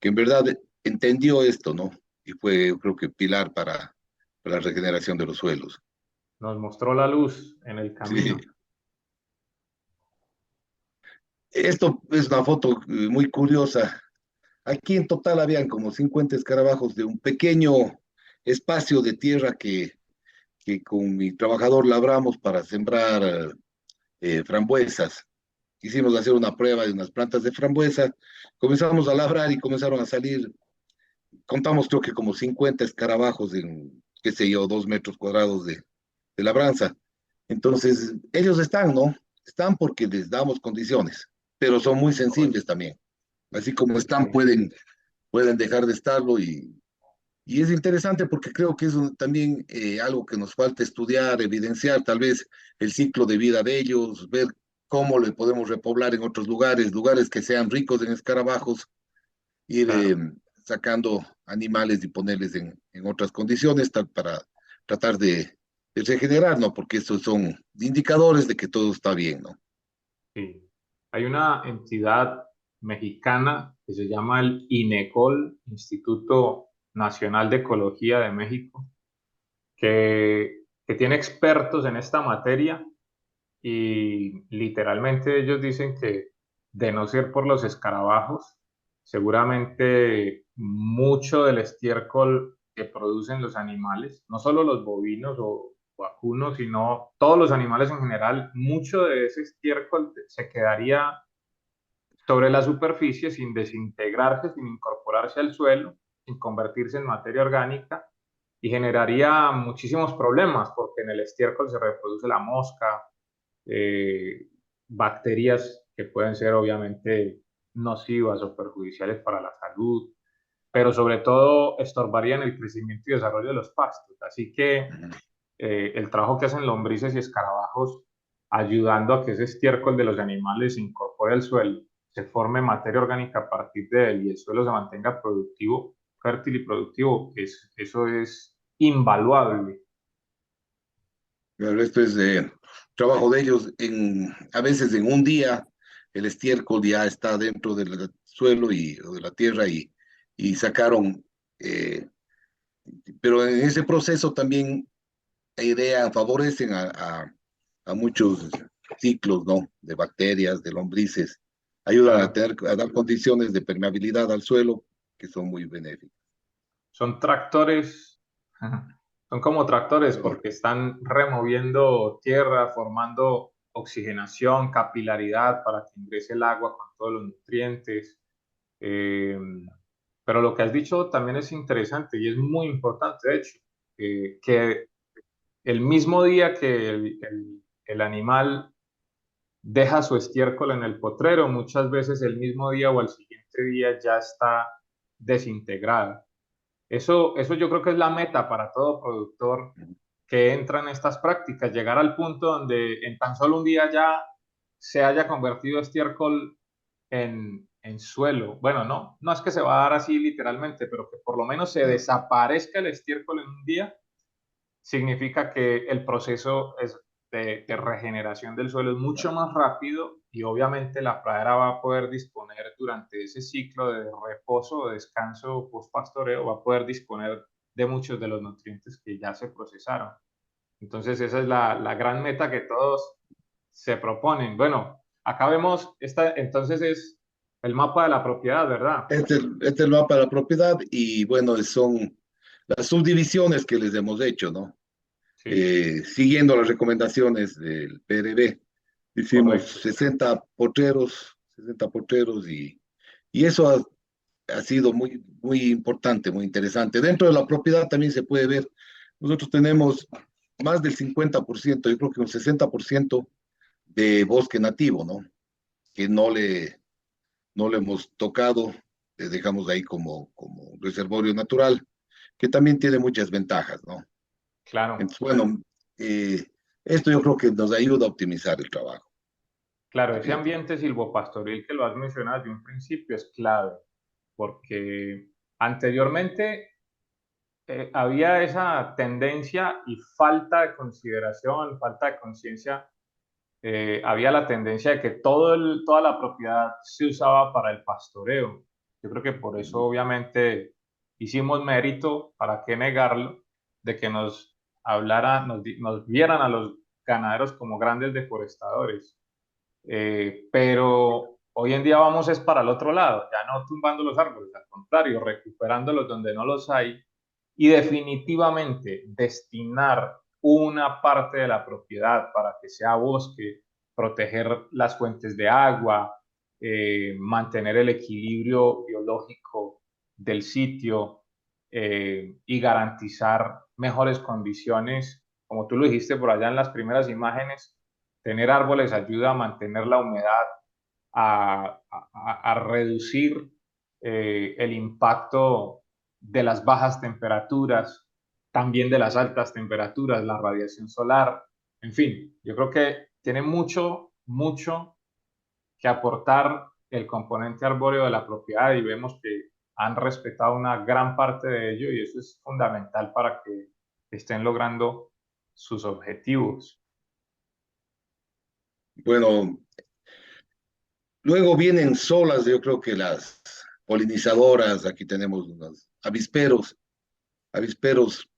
en verdad entendió esto, ¿no? Y fue, yo creo que pilar para la regeneración de los suelos. Nos mostró la luz en el Sí. camino. Esto es una foto muy curiosa. Aquí en total habían como 50 escarabajos de un pequeño espacio de tierra que con mi trabajador labramos para sembrar frambuesas. Quisimos hacer una prueba de unas plantas de frambuesa, comenzamos a labrar y comenzaron a salir, contamos creo que como 50 escarabajos en, qué sé yo, 2 metros cuadrados de labranza. Entonces, ellos están, ¿no? Están porque les damos condiciones, pero son muy sensibles también. Así como están, Sí, pueden dejar de estarlo y es interesante porque creo que es también algo que nos falta estudiar, evidenciar tal vez el ciclo de vida de ellos, ver cómo le podemos repoblar en otros lugares, lugares que sean ricos en escarabajos, ir claro. sacando animales y ponerles en otras condiciones para tratar de regenerar, ¿no? Porque estos son indicadores de que todo está bien, ¿no? Sí. Hay una entidad mexicana que se llama el INECOL, Instituto Nacional de Ecología de México, que tiene expertos en esta materia y literalmente ellos dicen que de no ser por los escarabajos, seguramente mucho del estiércol que producen los animales, no solo los bovinos o vacunos, sino todos los animales en general, mucho de ese estiércol se quedaría sobre la superficie sin desintegrarse, sin incorporarse al suelo, sin convertirse en materia orgánica y generaría muchísimos problemas porque en el estiércol se reproduce la mosca, eh, bacterias que pueden ser obviamente nocivas o perjudiciales para la salud, pero sobre todo estorbarían el crecimiento y desarrollo de los pastos. Así que el trabajo que hacen lombrices y escarabajos ayudando a que ese estiércol de los animales se incorpore al suelo, se forme materia orgánica a partir de él y el suelo se mantenga productivo, fértil y productivo, eso es invaluable. Pero esto es trabajo de ellos. A veces en un día el estiércol ya está dentro del suelo o de la tierra y sacaron, eh, pero en ese proceso también favorecen a muchos ciclos, ¿no? De bacterias, de lombrices, ayudan Claro, a dar condiciones de permeabilidad al suelo que son muy benéficas. son tractores, son como tractores porque están removiendo tierra, formando oxigenación, capilaridad para que ingrese el agua con todos los nutrientes. Eh, pero lo que has dicho también es interesante y es muy importante, de hecho, que el mismo día que el animal deja su estiércol en el potrero, muchas veces el mismo día o al siguiente día ya está desintegrado. Eso yo creo que es la meta para todo productor que entra en estas prácticas, llegar al punto donde en tan solo un día ya se haya convertido estiércol en suelo. Bueno, no es que se va a dar así literalmente, pero que por lo menos se Claro. desaparezca el estiércol en un día, significa que el proceso de regeneración del suelo es mucho más rápido y obviamente la pradera va a poder disponer durante ese ciclo de reposo o descanso post-pastoreo, va a poder disponer de muchos de los nutrientes que ya se procesaron. Entonces esa es la gran meta que todos se proponen. Bueno, acá vemos, entonces es el mapa de la propiedad, ¿verdad? Este es el mapa de la propiedad y bueno, son las subdivisiones que les hemos hecho, ¿no? Sí, Siguiendo las recomendaciones del PRB, hicimos correcto. 60 potreros y eso ha sido muy importante, muy interesante. Dentro de la propiedad también se puede ver, nosotros tenemos más del 50%, yo creo que un 60% de bosque nativo, ¿no? Que no le hemos tocado, le dejamos ahí como un reservorio natural, que también tiene muchas ventajas, ¿no? Claro, Entonces, bueno, eh, esto yo creo que nos ayuda a optimizar el trabajo, claro, ese definitivamente. ambiente silvopastoril que lo has mencionado desde un principio es clave, porque anteriormente había esa tendencia y falta de consideración, falta de conciencia, había la tendencia de que toda la propiedad se usaba para el pastoreo. Yo creo que por eso obviamente hicimos mérito, para qué negarlo, de que nos vieran a los ganaderos como grandes deforestadores. Pero hoy en día vamos es para el otro lado, ya no tumbando los árboles, al contrario, recuperándolos donde no los hay y definitivamente destinar una parte de la propiedad para que sea bosque, proteger las fuentes de agua, mantener el equilibrio biológico del sitio y garantizar mejores condiciones, como tú lo dijiste por allá en las primeras imágenes. Tener árboles ayuda a mantener la humedad, a reducir el impacto de las bajas temperaturas, también de las altas temperaturas, la radiación solar, en fin, yo creo que tiene mucho que aportar el componente arbóreo de la propiedad y vemos que han respetado una gran parte de ello y eso es fundamental para que estén logrando sus objetivos. Bueno, luego vienen solas, yo creo que las polinizadoras, aquí tenemos unos avisperos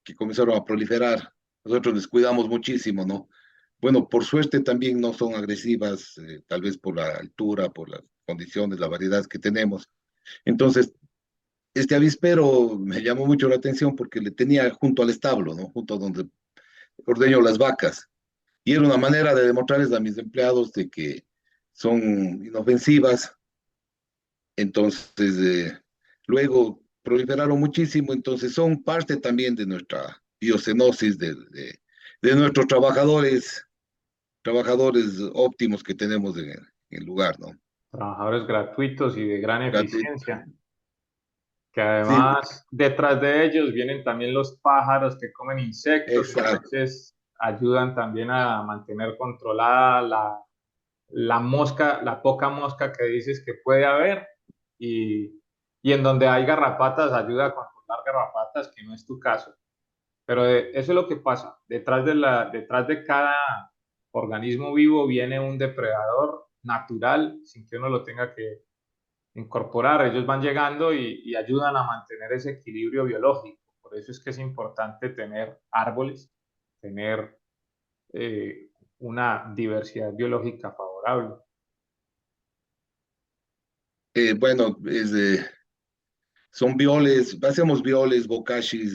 que comenzaron a proliferar. Nosotros descuidamos muchísimo, ¿no? Bueno, por suerte también no son agresivas, tal vez por la altura, por las condiciones, la variedad que tenemos. Entonces, este avispero me llamó mucho la atención porque le tenía junto al establo, ¿no? Junto a donde ordeño las vacas. Y era una manera de demostrarles a mis empleados de que son inofensivas. Entonces, luego proliferaron muchísimo, entonces son parte también de nuestra biocenosis, de nuestros trabajadores óptimos que tenemos en el lugar, ¿no? Trabajadores gratuitos y de gran Gratuito. eficiencia, que Sí, además detrás de ellos vienen también los pájaros que comen insectos, que a exacto. veces ayudan también a mantener controlada la mosca, la poca mosca que dices que puede haber, y en donde hay garrapatas ayuda a controlar garrapatas, que no es tu caso. Pero eso es lo que pasa. Detrás de cada organismo vivo viene un depredador natural sin que uno lo tenga que incorporar. Ellos van llegando y ayudan a mantener ese equilibrio biológico. Por eso es que es importante tener árboles, tener una diversidad biológica favorable. Bueno, son violes, hacemos violes, bocachis,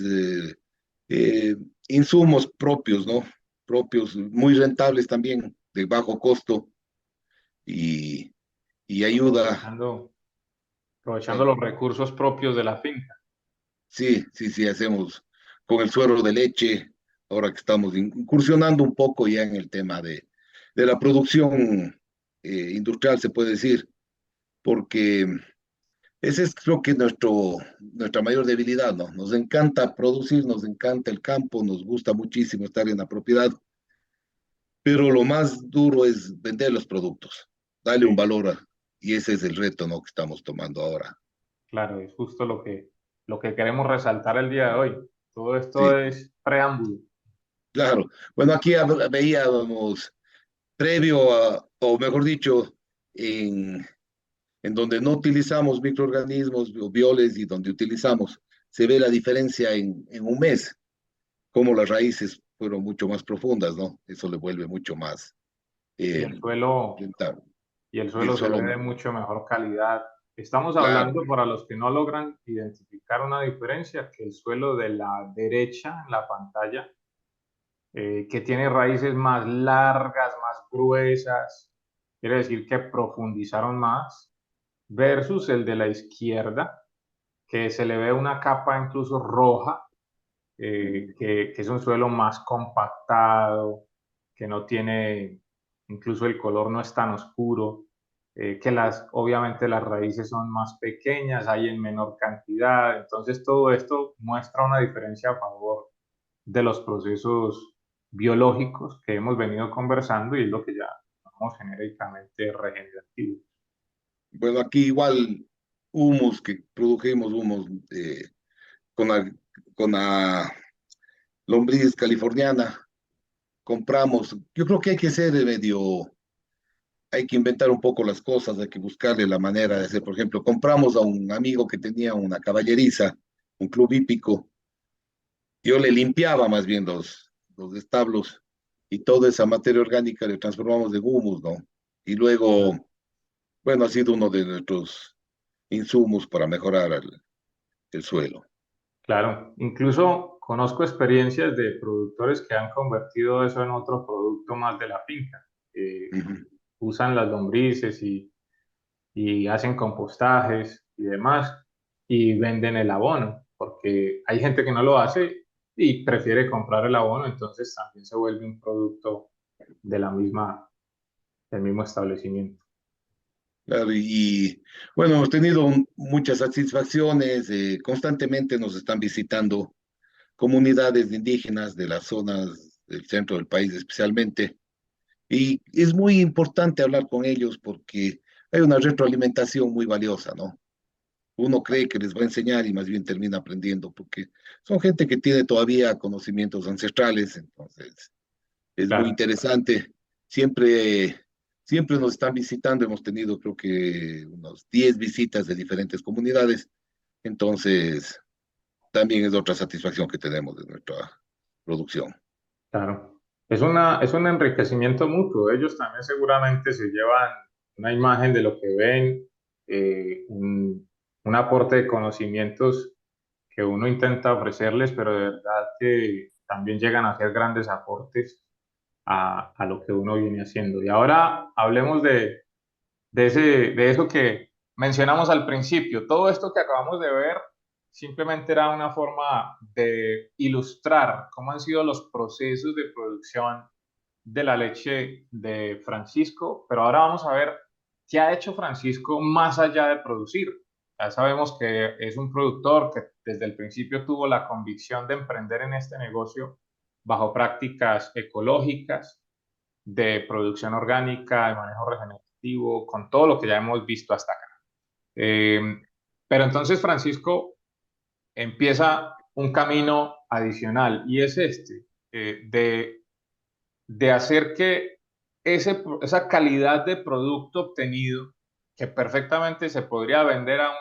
eh, insumos propios, ¿no? Propios, muy rentables también, de bajo costo y, y ayuda. aprovechando, aprovechando Claro. los recursos propios de la finca. Sí, sí, sí, hacemos con el suero de leche, ahora que estamos incursionando un poco ya en el tema de la producción industrial, se puede decir, porque ese es creo que nuestra mayor debilidad, ¿no? Nos encanta producir, nos encanta el campo, nos gusta muchísimo estar en la propiedad, pero lo más duro es vender los productos, darle un Sí, valor y ese es el reto, ¿no? Que estamos tomando ahora. claro, es justo lo que queremos resaltar el día de hoy. Todo esto Sí, es preámbulo. claro. Bueno, aquí veíamos previo a, o mejor dicho, en donde no utilizamos microorganismos o violes y donde utilizamos, se ve la diferencia en un mes, como las raíces fueron mucho más profundas, ¿no? Eso le vuelve mucho más Y eh, el suelo, rentable. y el Y el suelo se suelo, ve de mucho mejor calidad. Estamos claro, hablando, para los que no logran identificar una diferencia, que el suelo de la derecha en la pantalla, que tiene raíces más largas, más gruesas, quiere decir que profundizaron más, versus el de la izquierda, que se le ve una capa incluso roja, que es un suelo más compactado, que no tiene, incluso el color no es tan oscuro, que obviamente las raíces son más pequeñas, hay en menor cantidad, entonces todo esto muestra una diferencia a favor de los procesos biológicos que hemos venido conversando y es lo que ya llamamos genéricamente regenerativo. bueno, aquí igual humus, que produjimos humus con la lombriz californiana, compramos, yo creo que hay que ser medio hay que inventar un poco las cosas, hay que buscarle la manera de hacer. Por ejemplo, compramos a un amigo que tenía una caballeriza, un club hípico. Yo le limpiaba más bien los establos y toda esa materia orgánica le transformamos de humus, ¿no? Y luego, bueno, ha sido uno de nuestros insumos para mejorar el suelo. Claro, incluso conozco experiencias de productores que han convertido eso en otro producto más de la finca. Ujú. Usan las lombrices y hacen compostajes y demás y venden el abono, porque hay gente que no lo hace y prefiere comprar el abono, entonces también se vuelve un producto de del mismo establecimiento. Claro, bueno, hemos tenido muchas satisfacciones, constantemente nos están visitando comunidades indígenas de las zonas del centro del país especialmente. Y es muy importante hablar con ellos porque hay una retroalimentación muy valiosa, ¿no? uno cree que les va a enseñar y más bien termina aprendiendo, porque son gente que tiene todavía conocimientos ancestrales, entonces es muy Claro. interesante. Siempre, siempre nos están visitando, hemos tenido creo que unos 10 visitas de diferentes comunidades, entonces también es otra satisfacción que tenemos de nuestra producción. Claro. Es un enriquecimiento mutuo. Ellos también seguramente se llevan una imagen de lo que ven, un aporte de conocimientos que uno intenta ofrecerles, pero de verdad que también llegan a hacer grandes aportes a lo que uno viene haciendo. Y ahora hablemos de eso que mencionamos al principio. Todo esto que acabamos de ver simplemente era una forma de ilustrar cómo han sido los procesos de producción de la leche de Francisco, pero ahora vamos a ver qué ha hecho Francisco más allá de producir. Ya sabemos que es un productor que desde el principio tuvo la convicción de emprender en este negocio bajo prácticas ecológicas, de producción orgánica, de manejo regenerativo, con todo lo que ya hemos visto hasta acá. Eh, pero entonces Francisco empieza un camino adicional y es este, de hacer que esa calidad de producto obtenido, que perfectamente se podría vender a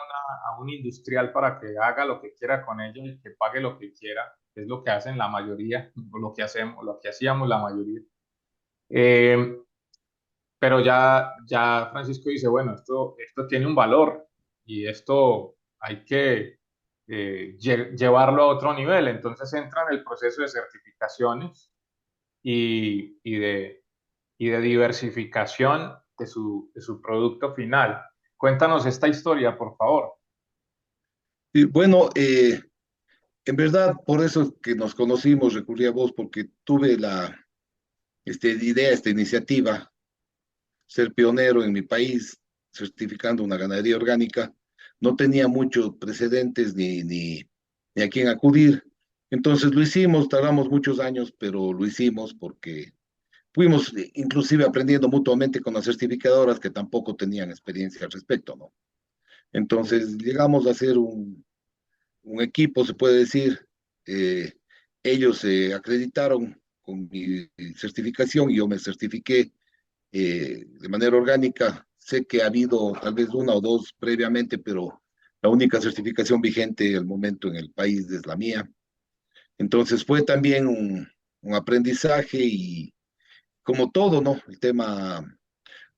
un industrial para que haga lo que quiera con ello y que pague lo que quiera, es lo que hacen la mayoría, o lo que hacemos, lo que hacíamos la mayoría. Eh, pero ya Francisco dice, bueno, esto tiene un valor y esto hay que llevarlo a otro nivel. Entonces entra en el proceso de certificaciones y y de diversificación de su producto final. Cuéntanos esta historia, por favor. Y bueno, en verdad, por eso es que nos conocimos, recurrí a vos, porque tuve la idea, esta iniciativa, ser pionero en mi país, certificando una ganadería orgánica. No tenía muchos precedentes ni a quién acudir. Entonces lo hicimos, tardamos muchos años, pero lo hicimos porque fuimos inclusive aprendiendo mutuamente con las certificadoras que tampoco tenían experiencia al respecto, ¿no? Entonces llegamos a hacer un equipo, se puede decir. Eh, Ellos se acreditaron con mi certificación y yo me certifiqué de manera orgánica. Sé que ha habido tal vez una o dos previamente, pero la única certificación vigente al momento en el país es la mía. Entonces fue también un aprendizaje y como todo, ¿no? El tema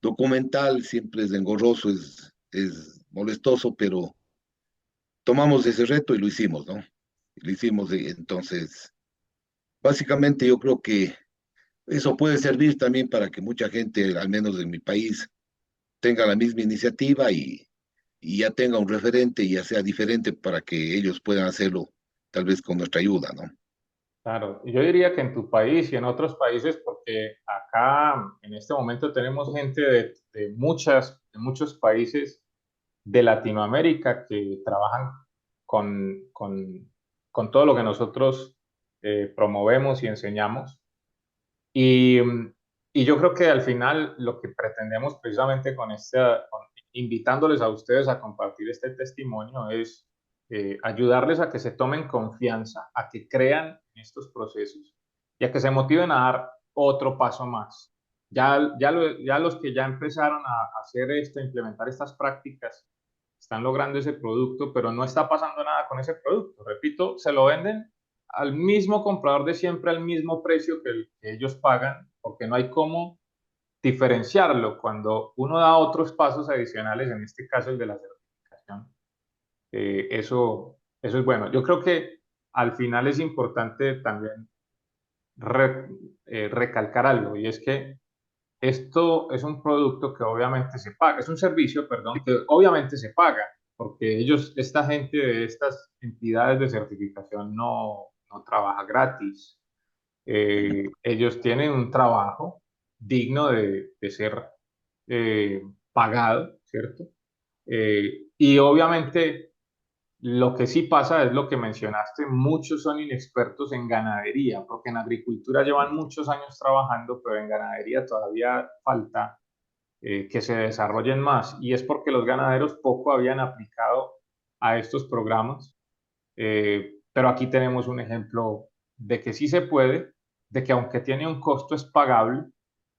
documental siempre es engorroso, es molestoso, pero tomamos ese reto y lo hicimos, ¿no? Lo hicimos, entonces, básicamente yo creo que eso puede servir también para que mucha gente, al menos en mi país, tenga la misma iniciativa y ya tenga un referente y ya sea diferente para que ellos puedan hacerlo, tal vez con nuestra ayuda, ¿no? Claro, y yo diría que en tu país y en otros países, porque acá en este momento tenemos gente de muchos países de Latinoamérica que trabajan con, con, con todo lo que nosotros promovemos y enseñamos. Y, y yo creo que al final lo que pretendemos precisamente invitándoles a ustedes a compartir este testimonio es ayudarles a que se tomen confianza, a que crean en estos procesos y a que se motiven a dar otro paso más. Ya los que ya empezaron a hacer esto, a implementar estas prácticas, están logrando ese producto, pero no está pasando nada con ese producto. Repito, se lo venden al mismo comprador de siempre al mismo precio que ellos pagan, porque no hay cómo diferenciarlo cuando uno da otros pasos adicionales, en este caso el de la certificación. Eso es bueno. Yo creo que al final es importante también re- recalcar algo, y es que esto es un producto que obviamente se paga, es un servicio, perdón, que obviamente se paga, porque esta gente de estas entidades de certificación no trabaja gratis. Ellos tienen un trabajo digno de ser pagado, ¿cierto? Y obviamente lo que sí pasa es lo que mencionaste, muchos son inexpertos en ganadería, porque en agricultura llevan muchos años trabajando, pero en ganadería todavía falta que se desarrollen más. Y es porque los ganaderos poco habían aplicado a estos programas. Pero aquí tenemos un ejemplo de que sí se puede, de que aunque tiene un costo es pagable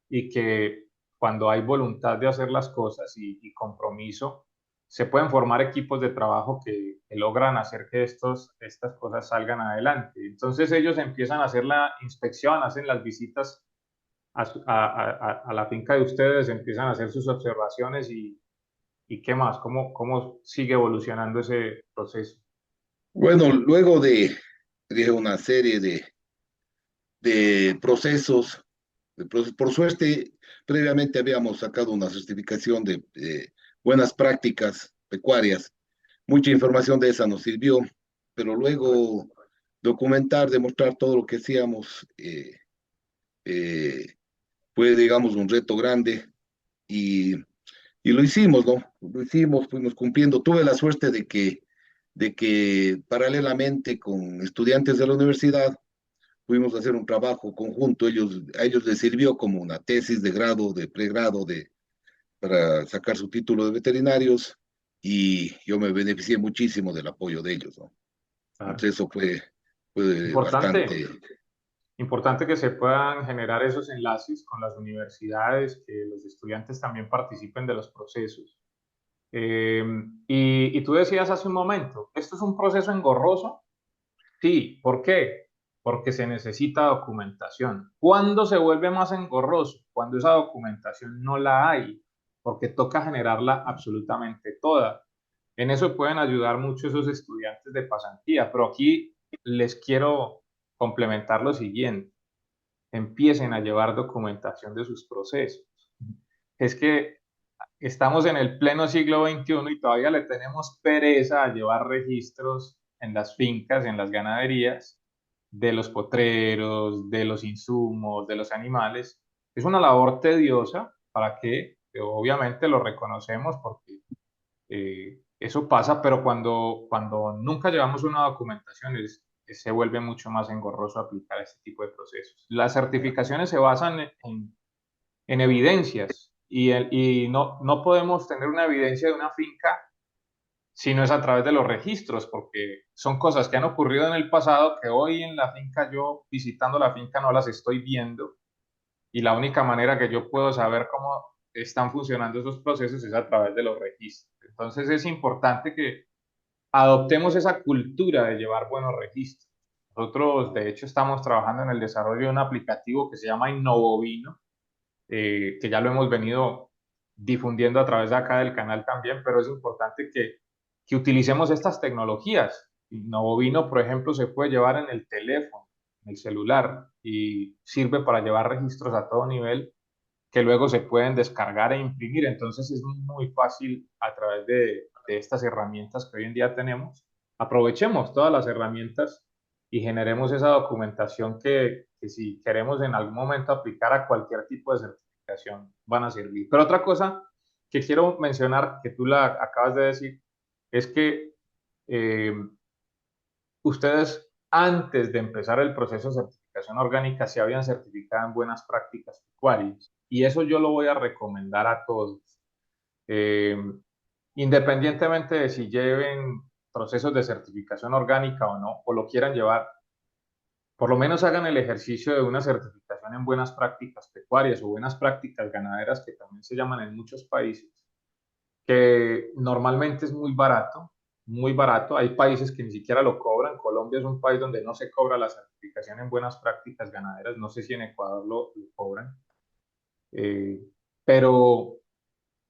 y que cuando hay voluntad de hacer las cosas y compromiso, se pueden formar equipos de trabajo que logran hacer que estas cosas salgan adelante. Entonces ellos empiezan a hacer la inspección, hacen las visitas a la finca de ustedes, empiezan a hacer sus observaciones y ¿qué más? ¿Cómo sigue evolucionando ese proceso? Bueno, luego de una serie de procesos, por suerte, previamente habíamos sacado una certificación de buenas prácticas pecuarias. Mucha información de esa nos sirvió, pero Correcto. luego documentar, demostrar todo lo que hacíamos eh, fue, digamos, un reto grande y, y lo hicimos, ¿no? Lo hicimos, fuimos cumpliendo. Tuve la suerte de que paralelamente con estudiantes de la universidad pudimos hacer un trabajo conjunto. A ellos les sirvió como una tesis de grado, de pregrado, para sacar su título de veterinarios y yo me beneficié muchísimo del apoyo de ellos, ¿no? Claro. Entonces eso fue Importante, bastante. importante que se puedan generar esos enlaces con las universidades, que los estudiantes también participen de los procesos. Y tú decías hace un momento, ¿esto es un proceso engorroso? Sí, ¿por qué? Porque se necesita documentación. ¿Cuándo se vuelve más engorroso? Cuando esa documentación no la hay, porque toca generarla absolutamente toda. En eso pueden ayudar mucho esos estudiantes de pasantía, pero aquí les quiero complementar lo siguiente. Empiecen a llevar documentación de sus procesos. Es que estamos en el pleno siglo XXI y todavía le tenemos pereza a llevar registros en las fincas, en las ganaderías, de los potreros, de los insumos, de los animales. Es una labor tediosa para que, obviamente lo reconocemos porque eso pasa, pero cuando nunca llevamos una documentación se vuelve mucho más engorroso aplicar este tipo de procesos. Las certificaciones se basan en evidencias y no podemos tener una evidencia de una finca si no es a través de los registros, porque son cosas que han ocurrido en el pasado que hoy en la finca, yo visitando la finca no las estoy viendo y la única manera que yo puedo saber cómo están funcionando esos procesos es a través de los registros. Entonces es importante que adoptemos esa cultura de llevar buenos registros. Nosotros, de hecho, estamos trabajando en el desarrollo de un aplicativo que se llama Innovovino, que ya lo hemos venido difundiendo a través de acá del canal también, pero es importante que utilicemos estas tecnologías. Novovino, por ejemplo, se puede llevar en el teléfono, en el celular, y sirve para llevar registros a todo nivel que luego se pueden descargar e imprimir. Entonces es muy fácil a través de estas herramientas que hoy en día tenemos. Aprovechemos todas las herramientas y generemos esa documentación que si queremos en algún momento aplicar a cualquier tipo de certificación van a servir. Pero otra cosa que quiero mencionar, que tú la acabas de decir, es que eh, ustedes antes de empezar el proceso de certificación orgánica se habían certificado en buenas prácticas pecuarias y eso yo lo voy a recomendar a todos. Eh, Independientemente de si lleven procesos de certificación orgánica o no, o lo quieran llevar, por lo menos hagan el ejercicio de una certificación en buenas prácticas pecuarias o buenas prácticas ganaderas, que también se llaman en muchos países, que normalmente es muy barato, muy barato. Hay países que ni siquiera lo cobran. Colombia es un país donde no se cobra la certificación en buenas prácticas ganaderas. No sé si en Ecuador lo cobran, eh, pero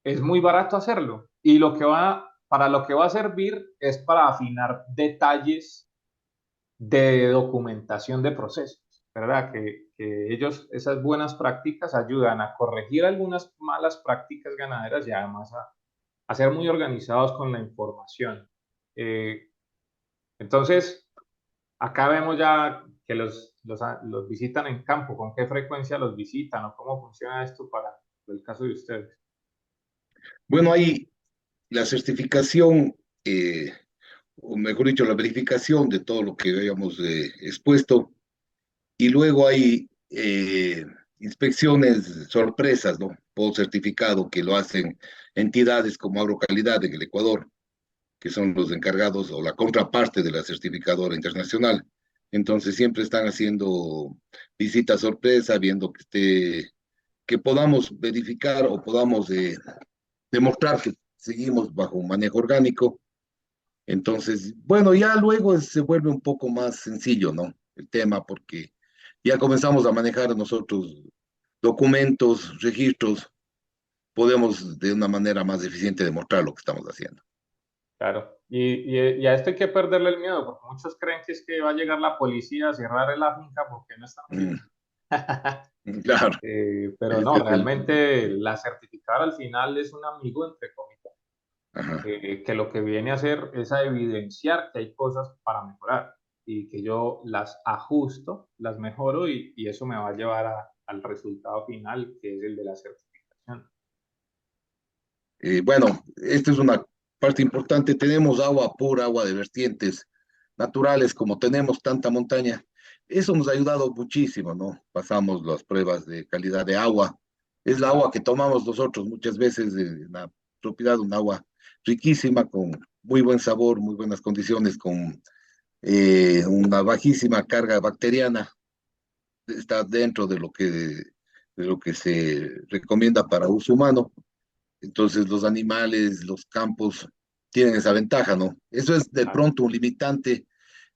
es muy barato hacerlo. Y para lo que va a servir es para afinar detalles de documentación de procesos, ¿verdad? Que esas buenas prácticas ayudan a corregir algunas malas prácticas ganaderas y además a ser muy organizados con la información. Eh, entonces, acá vemos ya que los visitan en campo, con qué frecuencia los visitan o cómo funciona esto para el caso de ustedes. Bueno, hay la certificación, o mejor dicho, la verificación de todo lo que habíamos expuesto, y luego hay inspecciones sorpresas, ¿no? Por certificado que lo hacen entidades como Agrocalidad en el Ecuador. que son los encargados o la contraparte de la certificadora internacional. Entonces siempre están haciendo visitas sorpresa, viendo que podamos verificar o podamos demostrar que seguimos bajo un manejo orgánico. Entonces, bueno, ya luego se vuelve un poco más sencillo, ¿no? El tema, porque ya comenzamos a manejar nosotros documentos, registros, podemos de una manera más eficiente demostrar lo que estamos haciendo. Claro. Y a esto hay que perderle el miedo, porque muchos creen que es que va a llegar la policía a cerrar la finca porque no están bien. Mm, claro, Pero ese no, es el... realmente la certificada al final es un amigo, entre comillas, Ajá. que lo que viene a hacer es a evidenciar que hay cosas para mejorar y que yo las ajusto, las mejoro y eso me va a llevar al resultado final, que es el de la certificación. Bueno, esta es una parte importante. Tenemos agua pura, agua de vertientes naturales, como tenemos tanta montaña. Eso nos ha ayudado muchísimo, ¿no? Pasamos las pruebas de calidad de agua. Es la agua que tomamos nosotros muchas veces de la propiedad, un agua riquísima, con muy buen sabor, muy buenas condiciones, con una bajísima carga bacteriana. Está dentro de lo que se recomienda para uso humano. Entonces los animales, los campos tienen esa ventaja, ¿no? Eso es de Claro, pronto un limitante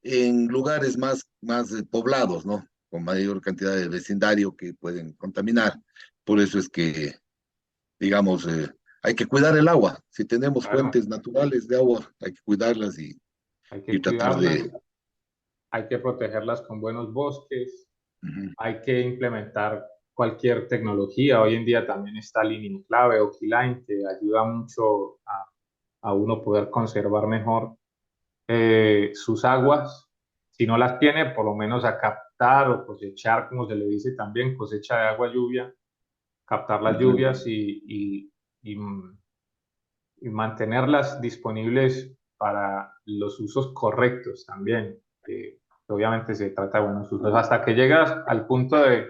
en lugares más poblados, ¿no? Con mayor cantidad de vecindario que pueden contaminar. Por eso es que, digamos, hay que cuidar el agua. Si tenemos claro, fuentes naturales de agua, hay que cuidarlas hay y que tratar cuidarlas, de... hay que protegerlas con buenos bosques, Ujú. hay que implementar cualquier tecnología. Hoy en día también está Línea Clave o Keyline, que ayuda mucho a uno poder conservar mejor sus aguas. Si no las tiene, por lo menos a captar o cosechar, como se le dice también, cosecha de agua lluvia, captar las Ujú. lluvias y, y mantenerlas disponibles para los usos correctos también. Obviamente se trata de buenos usos. Hasta que llegas al punto de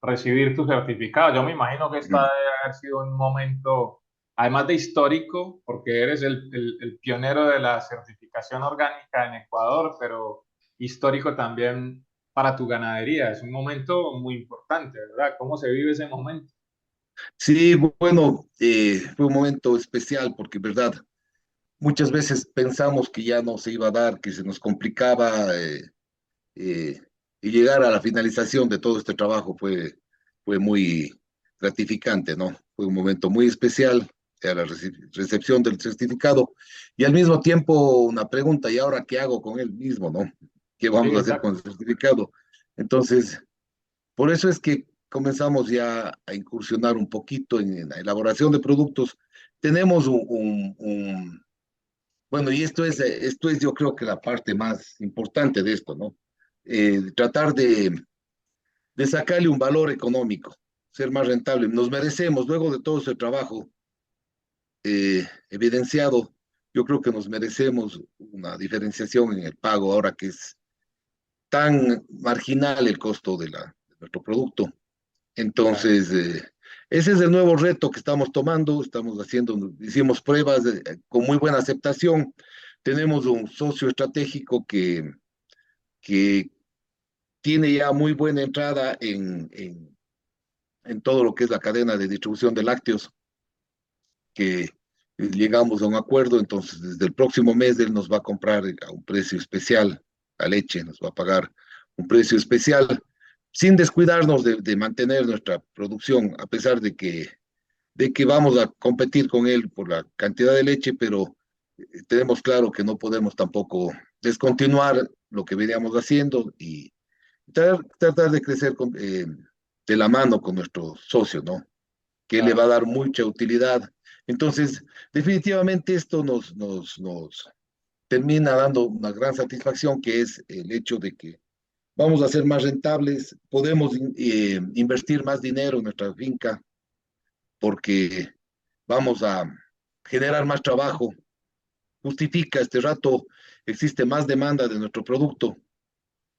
recibir tu certificado. Yo me imagino que esto Ujú. debe haber sido un momento, además de histórico, porque eres el pionero de la certificación orgánica en Ecuador, pero histórico también para tu ganadería. Es un momento muy importante, ¿verdad? ¿Cómo se vive ese momento? Sí, bueno, fue un momento especial porque, ¿verdad? Muchas veces pensamos que ya no se iba a dar, que se nos complicaba eh, y llegar a la finalización de todo este trabajo fue muy gratificante, ¿no? Fue un momento muy especial a la recepción del certificado y al mismo tiempo una pregunta, ¿y ahora qué hago con él mismo, no? ¿Qué Sí, vamos a hacer con exacto. el certificado? Entonces, por eso es que comenzamos ya a incursionar un poquito en la elaboración de productos. Tenemos bueno, y esto es yo creo que la parte más importante de esto, ¿no? Tratar de sacarle un valor económico, ser más rentable. Nos merecemos, luego de todo ese trabajo evidenciado, yo creo que nos merecemos una diferenciación en el pago ahora que es tan marginal el costo de nuestro producto. Claro. Entonces, ese es el nuevo reto que estamos tomando, estamos haciendo, hicimos pruebas con muy buena aceptación. Tenemos un socio estratégico que tiene ya muy buena entrada en todo lo que es la cadena de distribución de lácteos, que llegamos a un acuerdo, entonces desde el próximo mes él nos va a comprar a un precio especial, la leche nos va a pagar un precio especial, sin descuidarnos de mantener nuestra producción, a pesar de que vamos a competir con él por la cantidad de leche, pero tenemos claro que no podemos tampoco descontinuar lo que veníamos haciendo y tratar de crecer de la mano con nuestro socio, ¿no? Que le va a Claro. dar mucha utilidad. Entonces, definitivamente esto nos termina dando una gran satisfacción, que es el hecho de que vamos a ser más rentables, podemos invertir más dinero en nuestra finca, porque vamos a generar más trabajo. Justifica este rato, existe más demanda de nuestro producto.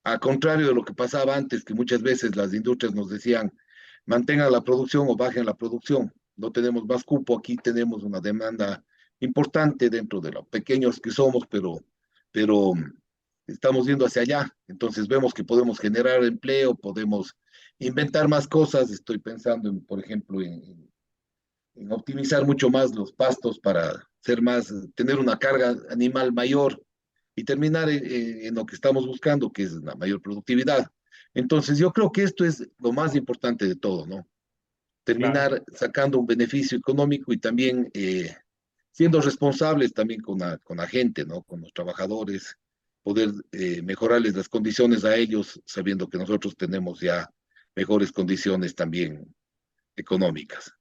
A contrario de lo que pasaba antes, que muchas veces las industrias nos decían, mantengan la producción o bajen la producción. No tenemos más cupo, aquí tenemos una demanda importante dentro de lo pequeños que somos, pero estamos yendo hacia allá. Entonces vemos que podemos generar empleo, podemos inventar más cosas. Estoy pensando, por ejemplo, en optimizar mucho más los pastos para ser más, tener una carga animal mayor y terminar en lo que estamos buscando, que es la mayor productividad. Entonces, yo creo que esto es lo más importante de todo, ¿no? Claro. Terminar sacando un beneficio económico y también siendo responsables también con la gente, ¿no? Con los trabajadores, poder mejorarles las condiciones a ellos, sabiendo que nosotros tenemos ya mejores condiciones también económicas.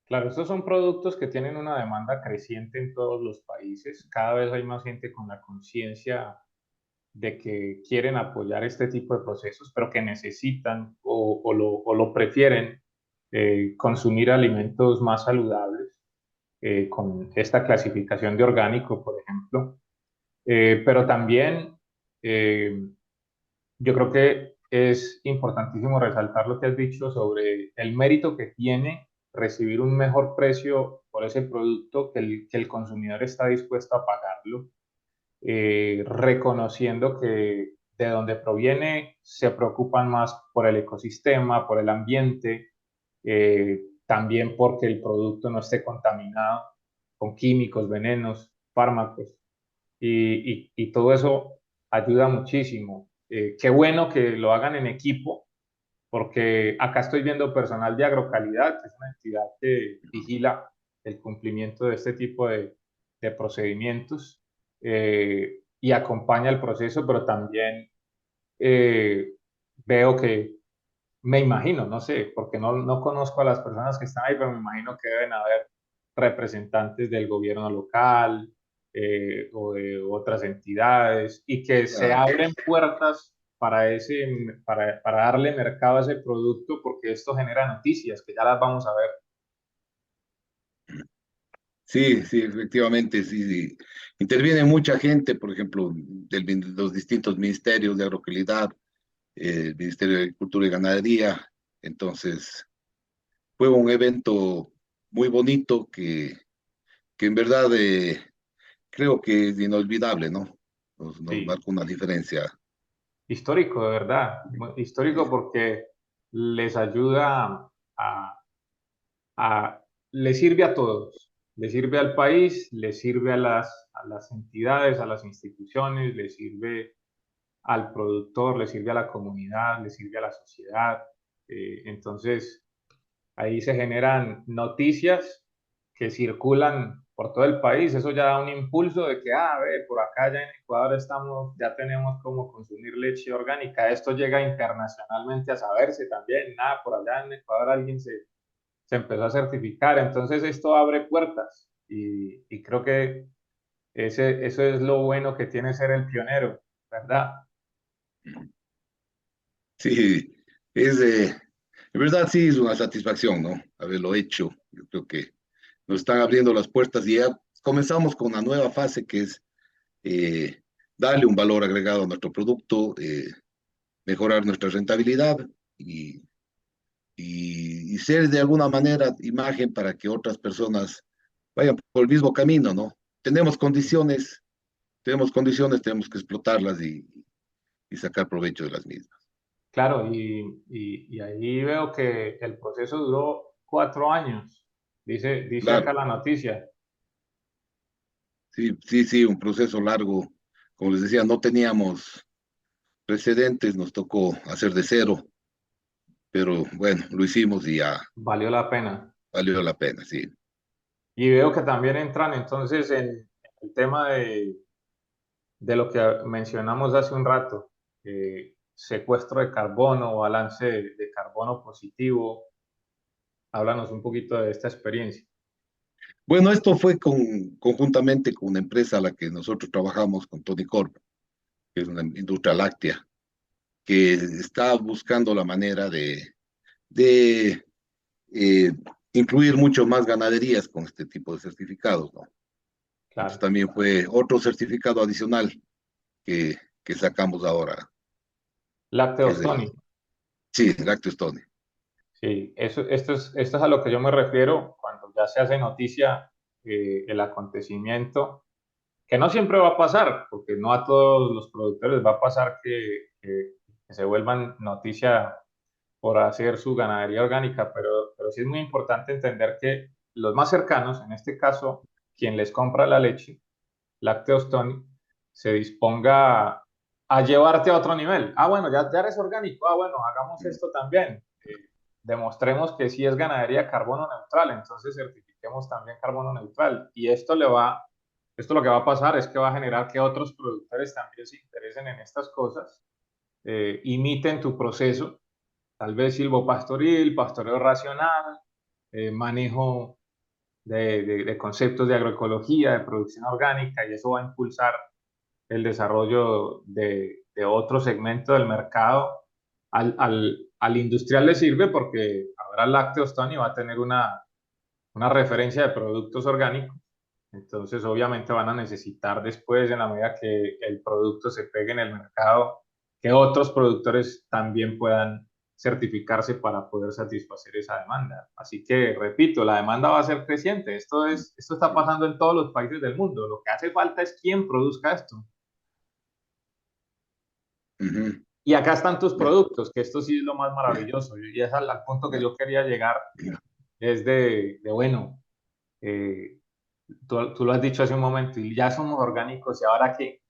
Claro, estos son productos que tienen una demanda creciente en todos los países. Cada vez hay más gente con la conciencia de que quieren apoyar este tipo de procesos, pero que necesitan o lo prefieren consumir alimentos más saludables, con esta clasificación de orgánico, por ejemplo. Pero también eh, yo creo que es importantísimo resaltar lo que has dicho sobre el mérito que tiene recibir un mejor precio por ese producto que el consumidor está dispuesto a pagarlo, reconociendo que de donde proviene se preocupan más por el ecosistema, por el ambiente, también porque el producto no esté contaminado con químicos, venenos, fármacos, y todo eso ayuda muchísimo. Qué bueno que lo hagan en equipo, porque acá estoy viendo personal de Agrocalidad, que es una entidad que vigila el cumplimiento de este tipo de procedimientos, y acompaña el proceso, pero también eh, veo que, me imagino, no sé, porque no conozco a las personas que están ahí, pero me imagino que deben haber representantes del gobierno local, o de otras entidades, y que se Claro. abren puertas para, para darle mercado a ese producto, porque esto genera noticias, que ya las vamos a ver. Sí, sí, efectivamente, sí, sí. Interviene mucha gente, por ejemplo, los distintos ministerios de agrocalidad, el Ministerio de Agricultura y Ganadería. Entonces, fue un evento muy bonito que en verdad creo que es inolvidable, ¿no? Nos Sí, marca una diferencia. histórico, de verdad, histórico Sí, porque les ayuda le sirve a todos, le sirve al país, le sirve a las entidades, a las instituciones, le sirve al productor, le sirve a la comunidad, le sirve a la sociedad. Entonces, ahí se generan noticias que circulan por todo el país. Eso ya da un impulso de que, ve, por acá ya en Ecuador estamos, ya tenemos cómo consumir leche orgánica. Esto llega internacionalmente a saberse también. Nada, por allá en Ecuador alguien se empezó a certificar. Entonces, esto abre puertas y creo que eso es lo bueno que tiene ser el pionero, ¿verdad? sí, es, en verdad sí es una satisfacción, ¿no? Haberlo hecho. Yo creo que nos están abriendo las puertas y ya comenzamos con una nueva fase que es eh, darle un valor agregado a nuestro producto, mejorar nuestra rentabilidad y, y ser de alguna manera imagen para que otras personas vayan por el mismo camino, ¿no? Tenemos condiciones, tenemos que explotarlas y sacar provecho de las mismas. Claro, y ahí veo que el proceso duró 4 años, dice acá Claro, la noticia. sí, sí, sí, un proceso largo. Como les decía, no teníamos precedentes, nos tocó hacer de cero, pero bueno, lo hicimos y ya Valió la pena. valió la pena, sí. Y veo que también entran entonces en el tema de lo que mencionamos hace un rato, secuestro de carbono, balance de carbono positivo. Háblanos un poquito de esta experiencia. Bueno, esto fue conjuntamente con una empresa a la que nosotros trabajamos, con Tony Corp, que es una industria láctea, que está buscando la manera de eh, incluir mucho más ganaderías con este tipo de certificados, ¿no? Entonces Claro. también fue otro certificado adicional que sacamos ahora, que es Lácteos el, Tony. sí, Lacto Stone. Sí, esto es a lo que yo me refiero cuando ya se hace noticia, el acontecimiento, que no siempre va a pasar, porque no a todos los productores va a pasar que se vuelvan noticia por hacer su ganadería orgánica, pero sí es muy importante entender que los más cercanos, en este caso, quien les compra la leche, Lácteos Tony, se disponga a llevarte a otro nivel. Ah, bueno, ya eres orgánico. Ah, bueno, hagamos esto también. Demostremos que sí es ganadería carbono neutral, entonces certifiquemos también carbono neutral. Y esto lo que va a pasar es que va a generar que otros productores también se interesen en estas cosas, imiten tu proceso, tal vez silvopastoril, pastoreo racional, manejo de conceptos de agroecología, de producción orgánica, y eso va a impulsar el desarrollo de otro segmento del mercado. Al industrial le sirve porque ahora Lácteos Tony va a tener una referencia de productos orgánicos, entonces obviamente van a necesitar después, en la medida que el producto se pegue en el mercado, que otros productores también puedan certificarse para poder satisfacer esa demanda. Así que, repito, la demanda va a ser creciente. Esto está pasando en todos los países del mundo. Lo que hace falta es quien produzca esto. Ujú. Y acá están tus Ya, productos, que esto sí es lo más maravilloso. Y es al punto que ya, yo quería llegar, ya. es bueno, eh, tú lo has dicho hace un momento, y ya somos orgánicos, ¿y ahora qué?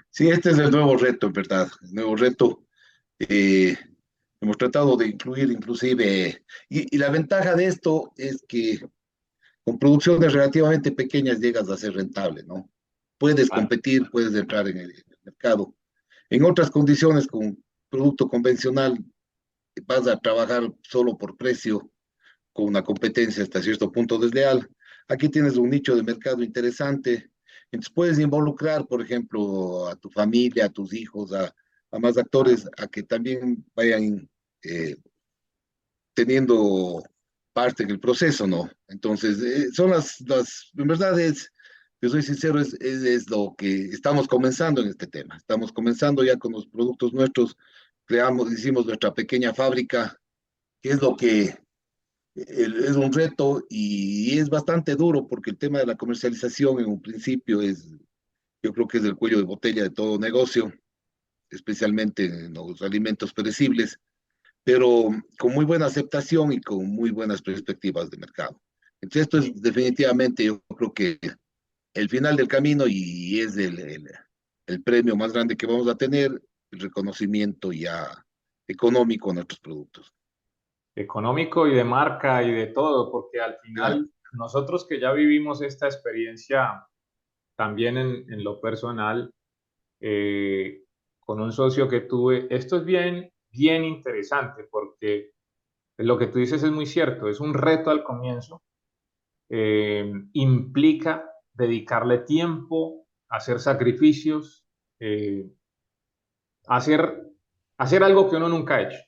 Sí, este es el nuevo reto, en verdad. El nuevo reto. eh, Hemos tratado de incluir inclusive, y la ventaja de esto es que con producciones relativamente pequeñas llegas a ser rentable, ¿no? Puedes Vale. competir, puedes entrar en el mercado. En otras condiciones, con producto convencional, vas a trabajar solo por precio, con una competencia hasta cierto punto desleal. Aquí tienes un nicho de mercado interesante. Entonces puedes involucrar, por ejemplo, a tu familia, a tus hijos, a más actores, a que también vayan eh, teniendo parte en el proceso, ¿no? Entonces, son en verdad es, yo soy sincero, es lo que estamos comenzando en este tema. Estamos comenzando ya con los productos nuestros, hicimos nuestra pequeña fábrica, que es lo que es un reto y es bastante duro porque el tema de la comercialización en un principio yo creo que es el cuello de botella de todo negocio, especialmente en los alimentos perecibles, pero con muy buena aceptación y con muy buenas perspectivas de mercado. Entonces, esto es definitivamente, yo creo que el final del camino y es el premio más grande que vamos a tener, el reconocimiento ya económico a nuestros productos. Económico y de marca y de todo, porque al Claro. final nosotros que ya vivimos esta experiencia también en lo personal, eh, con un socio que tuve, esto es bien interesante porque lo que tú dices es muy cierto, es un reto al comienzo, implica dedicarle tiempo, hacer sacrificios, eh, hacer, hacer algo que uno nunca ha hecho.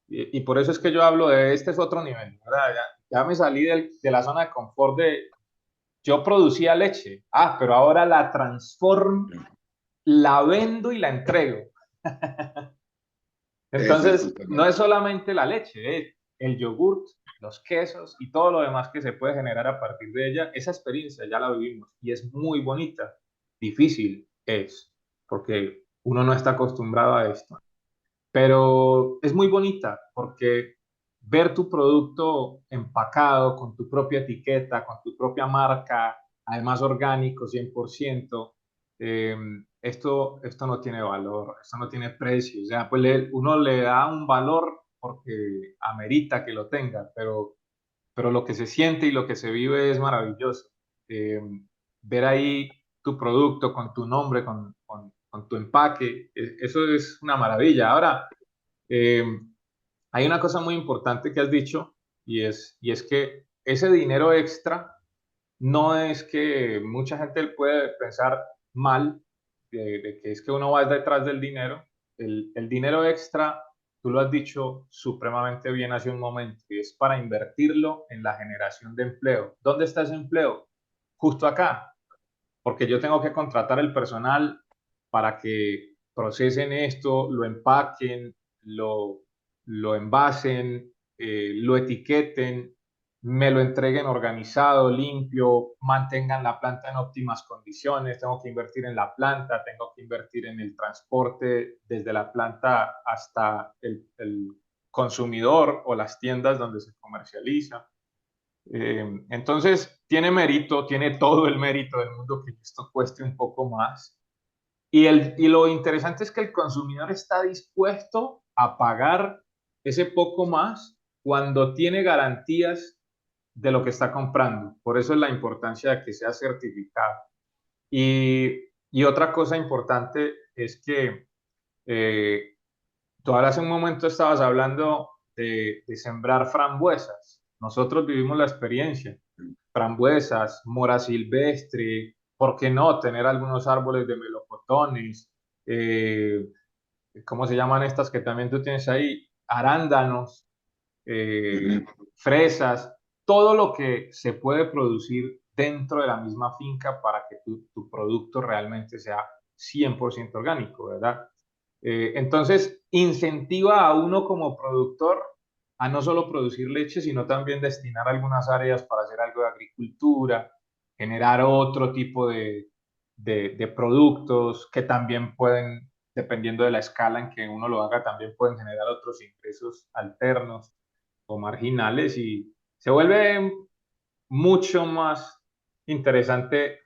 Y por eso es que yo hablo de este es otro nivel, ¿verdad? Ya me salí de la zona de confort de yo producía leche, pero ahora la transformo, la vendo y la entrego. Ese es Entonces, no es justamente. solamente la leche, es el yogurt, los quesos y todo lo demás que se puede generar a partir de ella. Esa experiencia ya la vivimos y es muy bonita. Difícil es, porque uno no está acostumbrado a esto. Pero es muy bonita porque ver tu producto empacado con tu propia etiqueta, con tu propia marca, además orgánico, 100%, eh, esto no tiene valor, esto no tiene precio. O sea, pues uno le da un valor porque amerita que lo tenga, pero lo que se siente y lo que se vive es maravilloso. Eh, Ver ahí tu producto con tu nombre, con tu empaque, eso es una maravilla. Ahora, eh, hay una cosa muy importante que has dicho y es que ese dinero extra no es que mucha gente puede pensar mal de que es que uno va detrás del dinero. El dinero extra, tú lo has dicho supremamente bien hace un momento, y es para invertirlo en la generación de empleo. ¿Dónde está ese empleo? Justo acá, porque yo tengo que contratar el personal para que procesen esto, lo empaquen, lo envasen, lo etiqueten. me lo entreguen organizado, limpio, mantengan la planta en óptimas condiciones, tengo que invertir en la planta, tengo que invertir en el transporte desde la planta hasta el consumidor o las tiendas donde se comercializa. Entonces, tiene mérito, tiene todo el mérito del mundo que esto cueste un poco más. Y lo interesante es que el consumidor está dispuesto a pagar ese poco más cuando tiene garantías de lo que está comprando. Por eso es la importancia de que sea certificado. Y otra cosa importante es que tú ahora hace un momento estabas hablando de sembrar frambuesas. Nosotros vivimos la experiencia. Frambuesas, mora silvestre, ¿por qué no? Tener algunos árboles de melocotones, eh, ¿cómo se llaman estas que también tú tienes ahí? Arándanos, eh, Ujú. fresas, todo lo que se puede producir dentro de la misma finca para que tu producto realmente sea 100% orgánico, ¿verdad? Entonces, incentiva a uno como productor a no solo producir leche, sino también destinar algunas áreas para hacer algo de agricultura, generar otro tipo de productos que también pueden, dependiendo de la escala en que uno lo haga, también pueden generar otros ingresos alternos o marginales y se vuelve mucho más interesante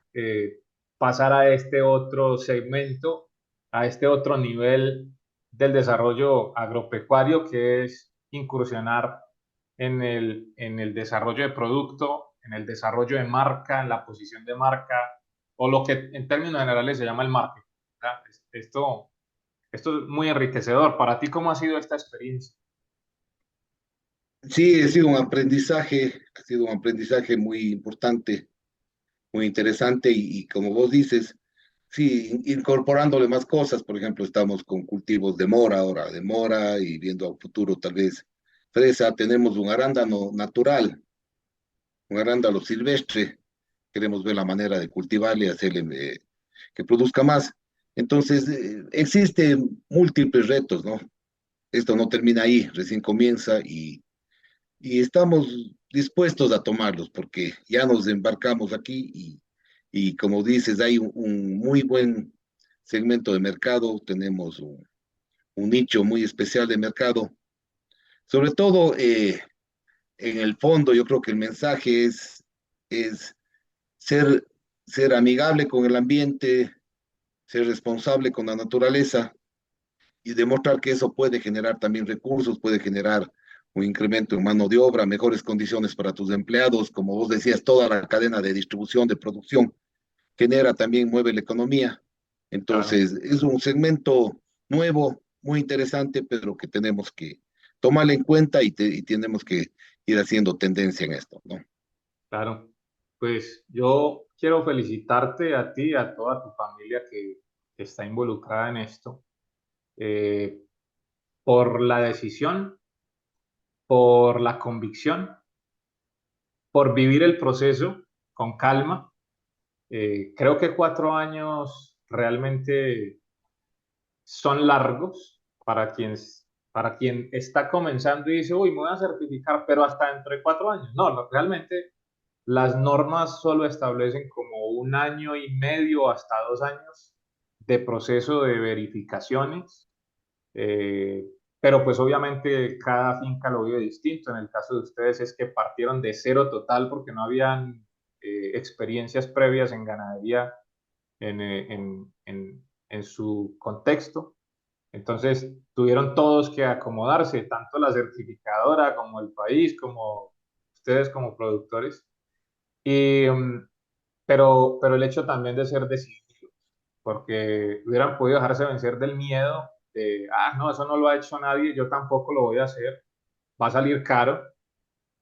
pasar a este otro segmento, a este otro nivel del desarrollo agropecuario, que es incursionar en el desarrollo de producto, en el desarrollo de marca, en la posición de marca, o lo que en términos generales se llama el marketing. ¿Verdad? Esto es muy enriquecedor. Para ti, ¿cómo ha sido esta experiencia? Sí, ha sido un aprendizaje muy importante, muy interesante y como vos dices, sí, incorporándole más cosas, por ejemplo, estamos con cultivos de mora ahora, de mora y viendo a futuro tal vez fresa, tenemos un arándano natural, un arándano silvestre, queremos ver la manera de cultivarle y hacerle que produzca más. Entonces, existen múltiples retos, ¿no? Esto no termina ahí, recién comienza y estamos dispuestos a tomarlos porque ya nos embarcamos aquí y como dices, hay un muy buen segmento de mercado, tenemos un nicho muy especial de mercado. Sobre todo, en el fondo, yo creo que el mensaje es ser, ser amigable con el ambiente, ser responsable con la naturaleza y demostrar que eso puede generar también recursos, puede generar un incremento en mano de obra, mejores condiciones para tus empleados, como vos decías, toda la cadena de distribución, de producción, genera también, mueve la economía. Claro. Entonces, es un segmento nuevo, muy interesante, pero que tenemos que tomarlo en cuenta y tenemos que ir haciendo tendencia en esto, ¿no? Claro, pues yo quiero felicitarte a ti y a toda tu familia que está involucrada en esto, eh, por la decisión, por la convicción, por vivir el proceso con calma. Creo que 4 años realmente son largos para quien está comenzando y dice, uy, me voy a certificar, pero hasta dentro de 4 años. No, no, realmente las normas solo establecen como 1 año y medio hasta 2 años de proceso de verificaciones, eh, pero pues obviamente cada finca lo vive distinto. En el caso de ustedes es que partieron de cero total porque no habían experiencias previas en ganadería en su contexto. Entonces tuvieron todos que acomodarse, tanto la certificadora como el país, como ustedes como productores. Y, pero el hecho también de ser decididos, porque hubieran podido dejarse vencer del miedo de, ah, no, eso no lo ha hecho nadie, yo tampoco lo voy a hacer, va a salir caro,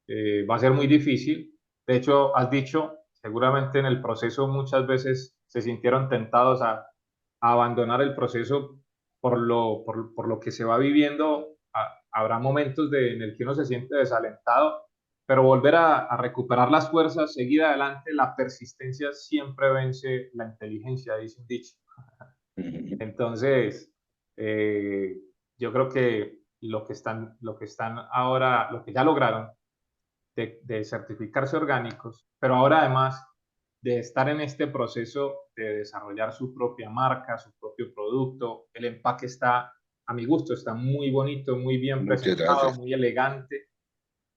va a ser muy difícil. De hecho, has dicho, seguramente en el proceso muchas veces se sintieron tentados a abandonar el proceso por lo que se va viviendo. Habrá momentos en el que uno se siente desalentado, pero volver a recuperar las fuerzas, seguir adelante, la persistencia siempre vence la inteligencia, dice un dicho. Entonces, yo creo que lo que están ahora, lo que ya lograron, de certificarse orgánicos, pero ahora además de estar en este proceso de desarrollar su propia marca, su propio producto. El empaque está, a mi gusto, está muy bonito, muy bien Muchas presentado, gracias. muy elegante,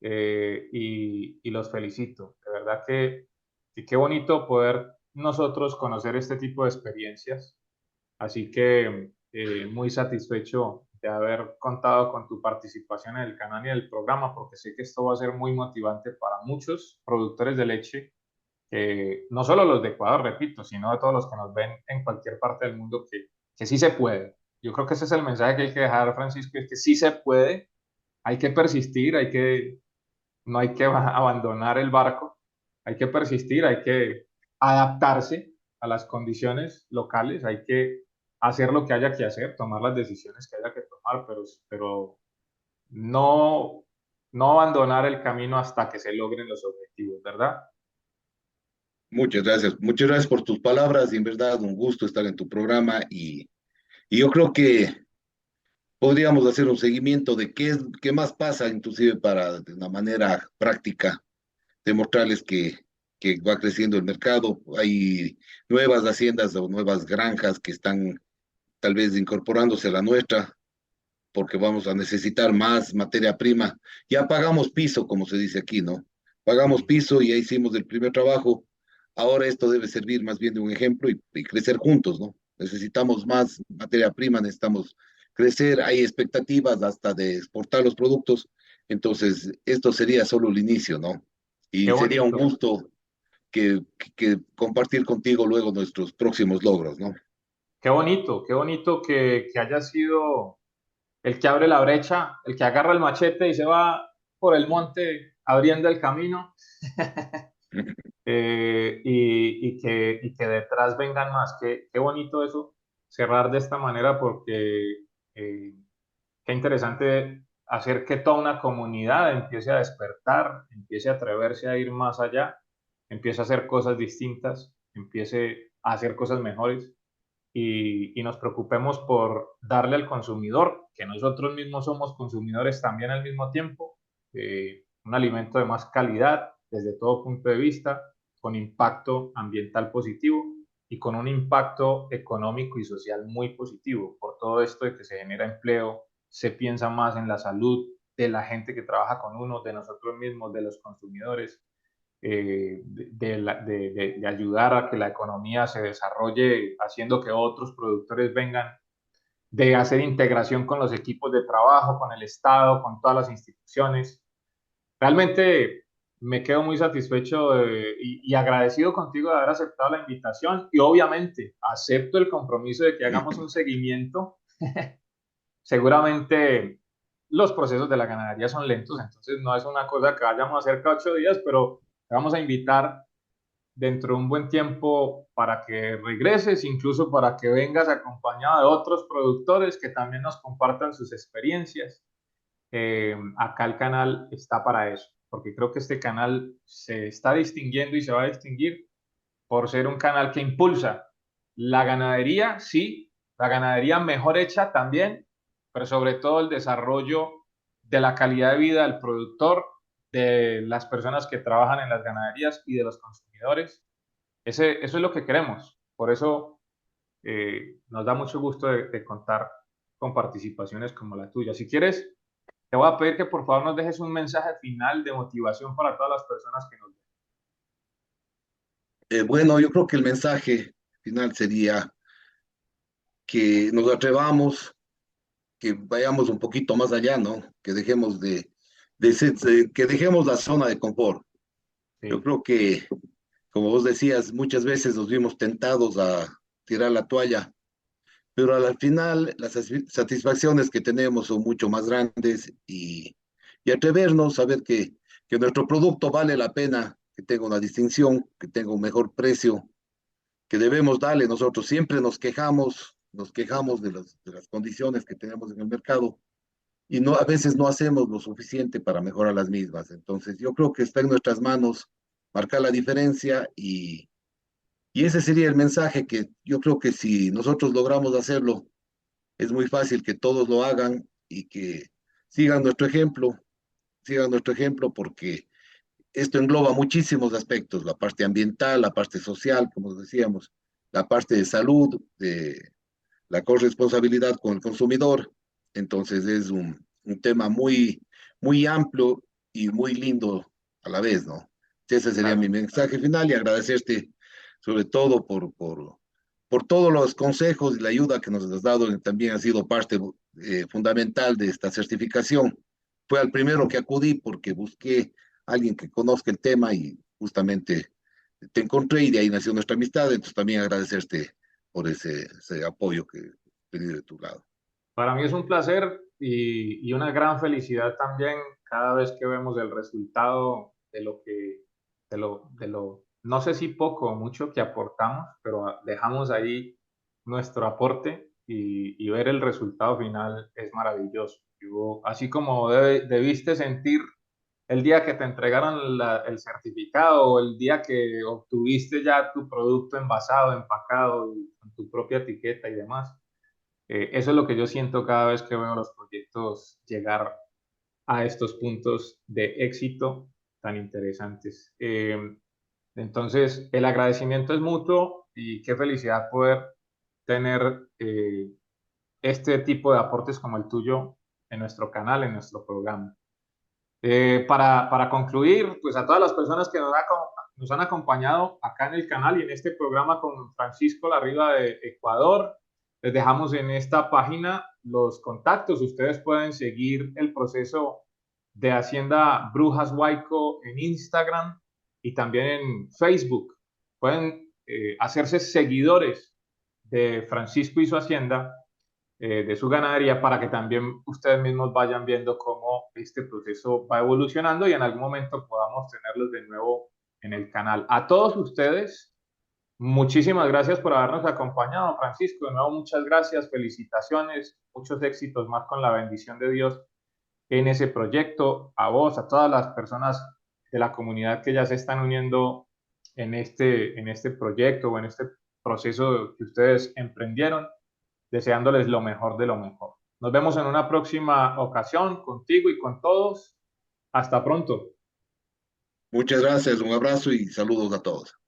y los felicito. De verdad que qué bonito poder nosotros conocer este tipo de experiencias. Así que muy satisfecho de haber contado con tu participación en el canal y en el programa, porque sé que esto va a ser muy motivante para muchos productores de leche, no solo los de Ecuador, repito, sino de todos los que nos ven en cualquier parte del mundo, que sí se puede. Yo creo que ese es el mensaje que hay que dejar, Francisco, es que sí se puede, hay que persistir, no hay que abandonar el barco, hay que persistir, hay que adaptarse a las condiciones locales, hay que hacer lo que haya que hacer, tomar las decisiones que haya que tomar, pero no, no abandonar el camino hasta que se logren los objetivos, ¿verdad? Muchas gracias por tus palabras y en verdad un gusto estar en tu programa y yo creo que podríamos hacer un seguimiento de qué más pasa, inclusive para de una manera práctica demostrarles que va creciendo el mercado. Hay nuevas haciendas o nuevas granjas que están tal vez incorporándose a la nuestra porque vamos a necesitar más materia prima. Ya pagamos piso, como se dice aquí, ¿no? Pagamos Sí. piso y ya hicimos el primer trabajo. Ahora esto debe servir más bien de un ejemplo y crecer juntos, ¿no? Necesitamos más materia prima, necesitamos crecer, hay expectativas hasta de exportar los productos, entonces esto sería solo el inicio, ¿no? Qué Y sería un bonito. gusto que compartir contigo luego nuestros próximos logros, ¿no? Qué bonito que haya sido el que abre la brecha, el que agarra el machete y se va por el monte abriendo el camino, y que detrás vengan más. Qué bonito eso, cerrar de esta manera porque qué interesante hacer que toda una comunidad empiece a despertar, empiece a atreverse a ir más allá, empiece a hacer cosas distintas, empiece a hacer cosas mejores, y nos preocupemos por darle al consumidor, que nosotros mismos somos consumidores también al mismo tiempo, un alimento de más calidad desde todo punto de vista, con impacto ambiental positivo y con un impacto económico y social muy positivo. Por todo esto de que se genera empleo, se piensa más en la salud de la gente que trabaja con uno, de nosotros mismos, de los consumidores, de ayudar a que la economía se desarrolle haciendo que otros productores vengan, de hacer integración con los equipos de trabajo, con el Estado, con todas las instituciones. Realmente me quedo muy satisfecho y agradecido contigo de haber aceptado la invitación y obviamente acepto el compromiso de que hagamos un seguimiento. Seguramente los procesos de la ganadería son lentos, entonces no es una cosa que vayamos a hacer cada 8 días, pero te vamos a invitar dentro de un buen tiempo para que regreses, incluso para que vengas acompañado de otros productores que también nos compartan sus experiencias. Acá el canal está para eso, porque creo que este canal se está distinguiendo y se va a distinguir por ser un canal que impulsa la ganadería, sí, la ganadería mejor hecha también, pero sobre todo el desarrollo de la calidad de vida del productor, de las personas que trabajan en las ganaderías y de los consumidores. Eso es lo que queremos. Por eso nos da mucho gusto de contar con participaciones como la tuya. Si quieres, te voy a pedir que por favor nos dejes un mensaje final de motivación para todas las personas que nos ven. Bueno, yo creo que el mensaje final sería que nos atrevamos, que vayamos un poquito más allá, ¿no? Que dejemos que dejemos la zona de confort. Yo Sí, creo que, como vos decías, muchas veces nos vimos tentados a tirar la toalla, pero al final las satisfacciones que tenemos son mucho más grandes y atrevernos a ver que nuestro producto vale la pena, que tenga una distinción, que tenga un mejor precio, que debemos darle. Nosotros siempre nos quejamos de las condiciones que tenemos en el mercado y no, a veces no hacemos lo suficiente para mejorar las mismas. Entonces, yo creo que está en nuestras manos marcar la diferencia y ese sería el mensaje que yo creo que si nosotros logramos hacerlo, es muy fácil que todos lo hagan y que sigan nuestro ejemplo, sigan nuestro ejemplo porque esto engloba muchísimos aspectos, la parte ambiental, la parte social, como decíamos, la parte de salud, de la corresponsabilidad con el consumidor. Entonces es un tema muy amplio y muy lindo a la vez, ¿no? Ese sería mi Claro. mensaje final y agradecerte sobre todo por todos los consejos y la ayuda que nos has dado. También ha sido parte fundamental de esta certificación. Fue al primero que acudí porque busqué a alguien que conozca el tema y justamente te encontré y de ahí nació nuestra amistad. Entonces también agradecerte por ese apoyo que pedí de tu lado. Para mí es un placer y una gran felicidad también cada vez que vemos el resultado de lo que, no sé si poco o mucho que aportamos, pero dejamos ahí nuestro aporte y ver el resultado final es maravilloso. Así como debiste sentir el día que te entregaron el certificado o el día que obtuviste ya tu producto envasado, empacado, con tu propia etiqueta y demás. Eso es lo que yo siento cada vez que veo los proyectos llegar a estos puntos de éxito tan interesantes. Entonces, el agradecimiento es mutuo y qué felicidad poder tener este tipo de aportes como el tuyo en nuestro canal, en nuestro programa. Para concluir, pues a todas las personas que nos han acompañado acá en el canal y en este programa con Francisco Larriba de Ecuador, les dejamos en esta página los contactos. Ustedes pueden seguir el proceso de Hacienda Brujas Huayco en Instagram y también en Facebook. Pueden hacerse seguidores de Francisco y su Hacienda, de su ganadería, para que también ustedes mismos vayan viendo cómo este proceso va evolucionando y en algún momento podamos tenerlos de nuevo en el canal. A todos ustedes, muchísimas gracias por habernos acompañado, Francisco. De nuevo, muchas gracias, felicitaciones, muchos éxitos más con la bendición de Dios en ese proyecto. A vos, a todas las personas de la comunidad que ya se están uniendo en este proyecto o en este proceso que ustedes emprendieron, deseándoles lo mejor de lo mejor. Nos vemos en una próxima ocasión contigo y con todos. Hasta pronto. Muchas gracias, un abrazo y saludos a todos.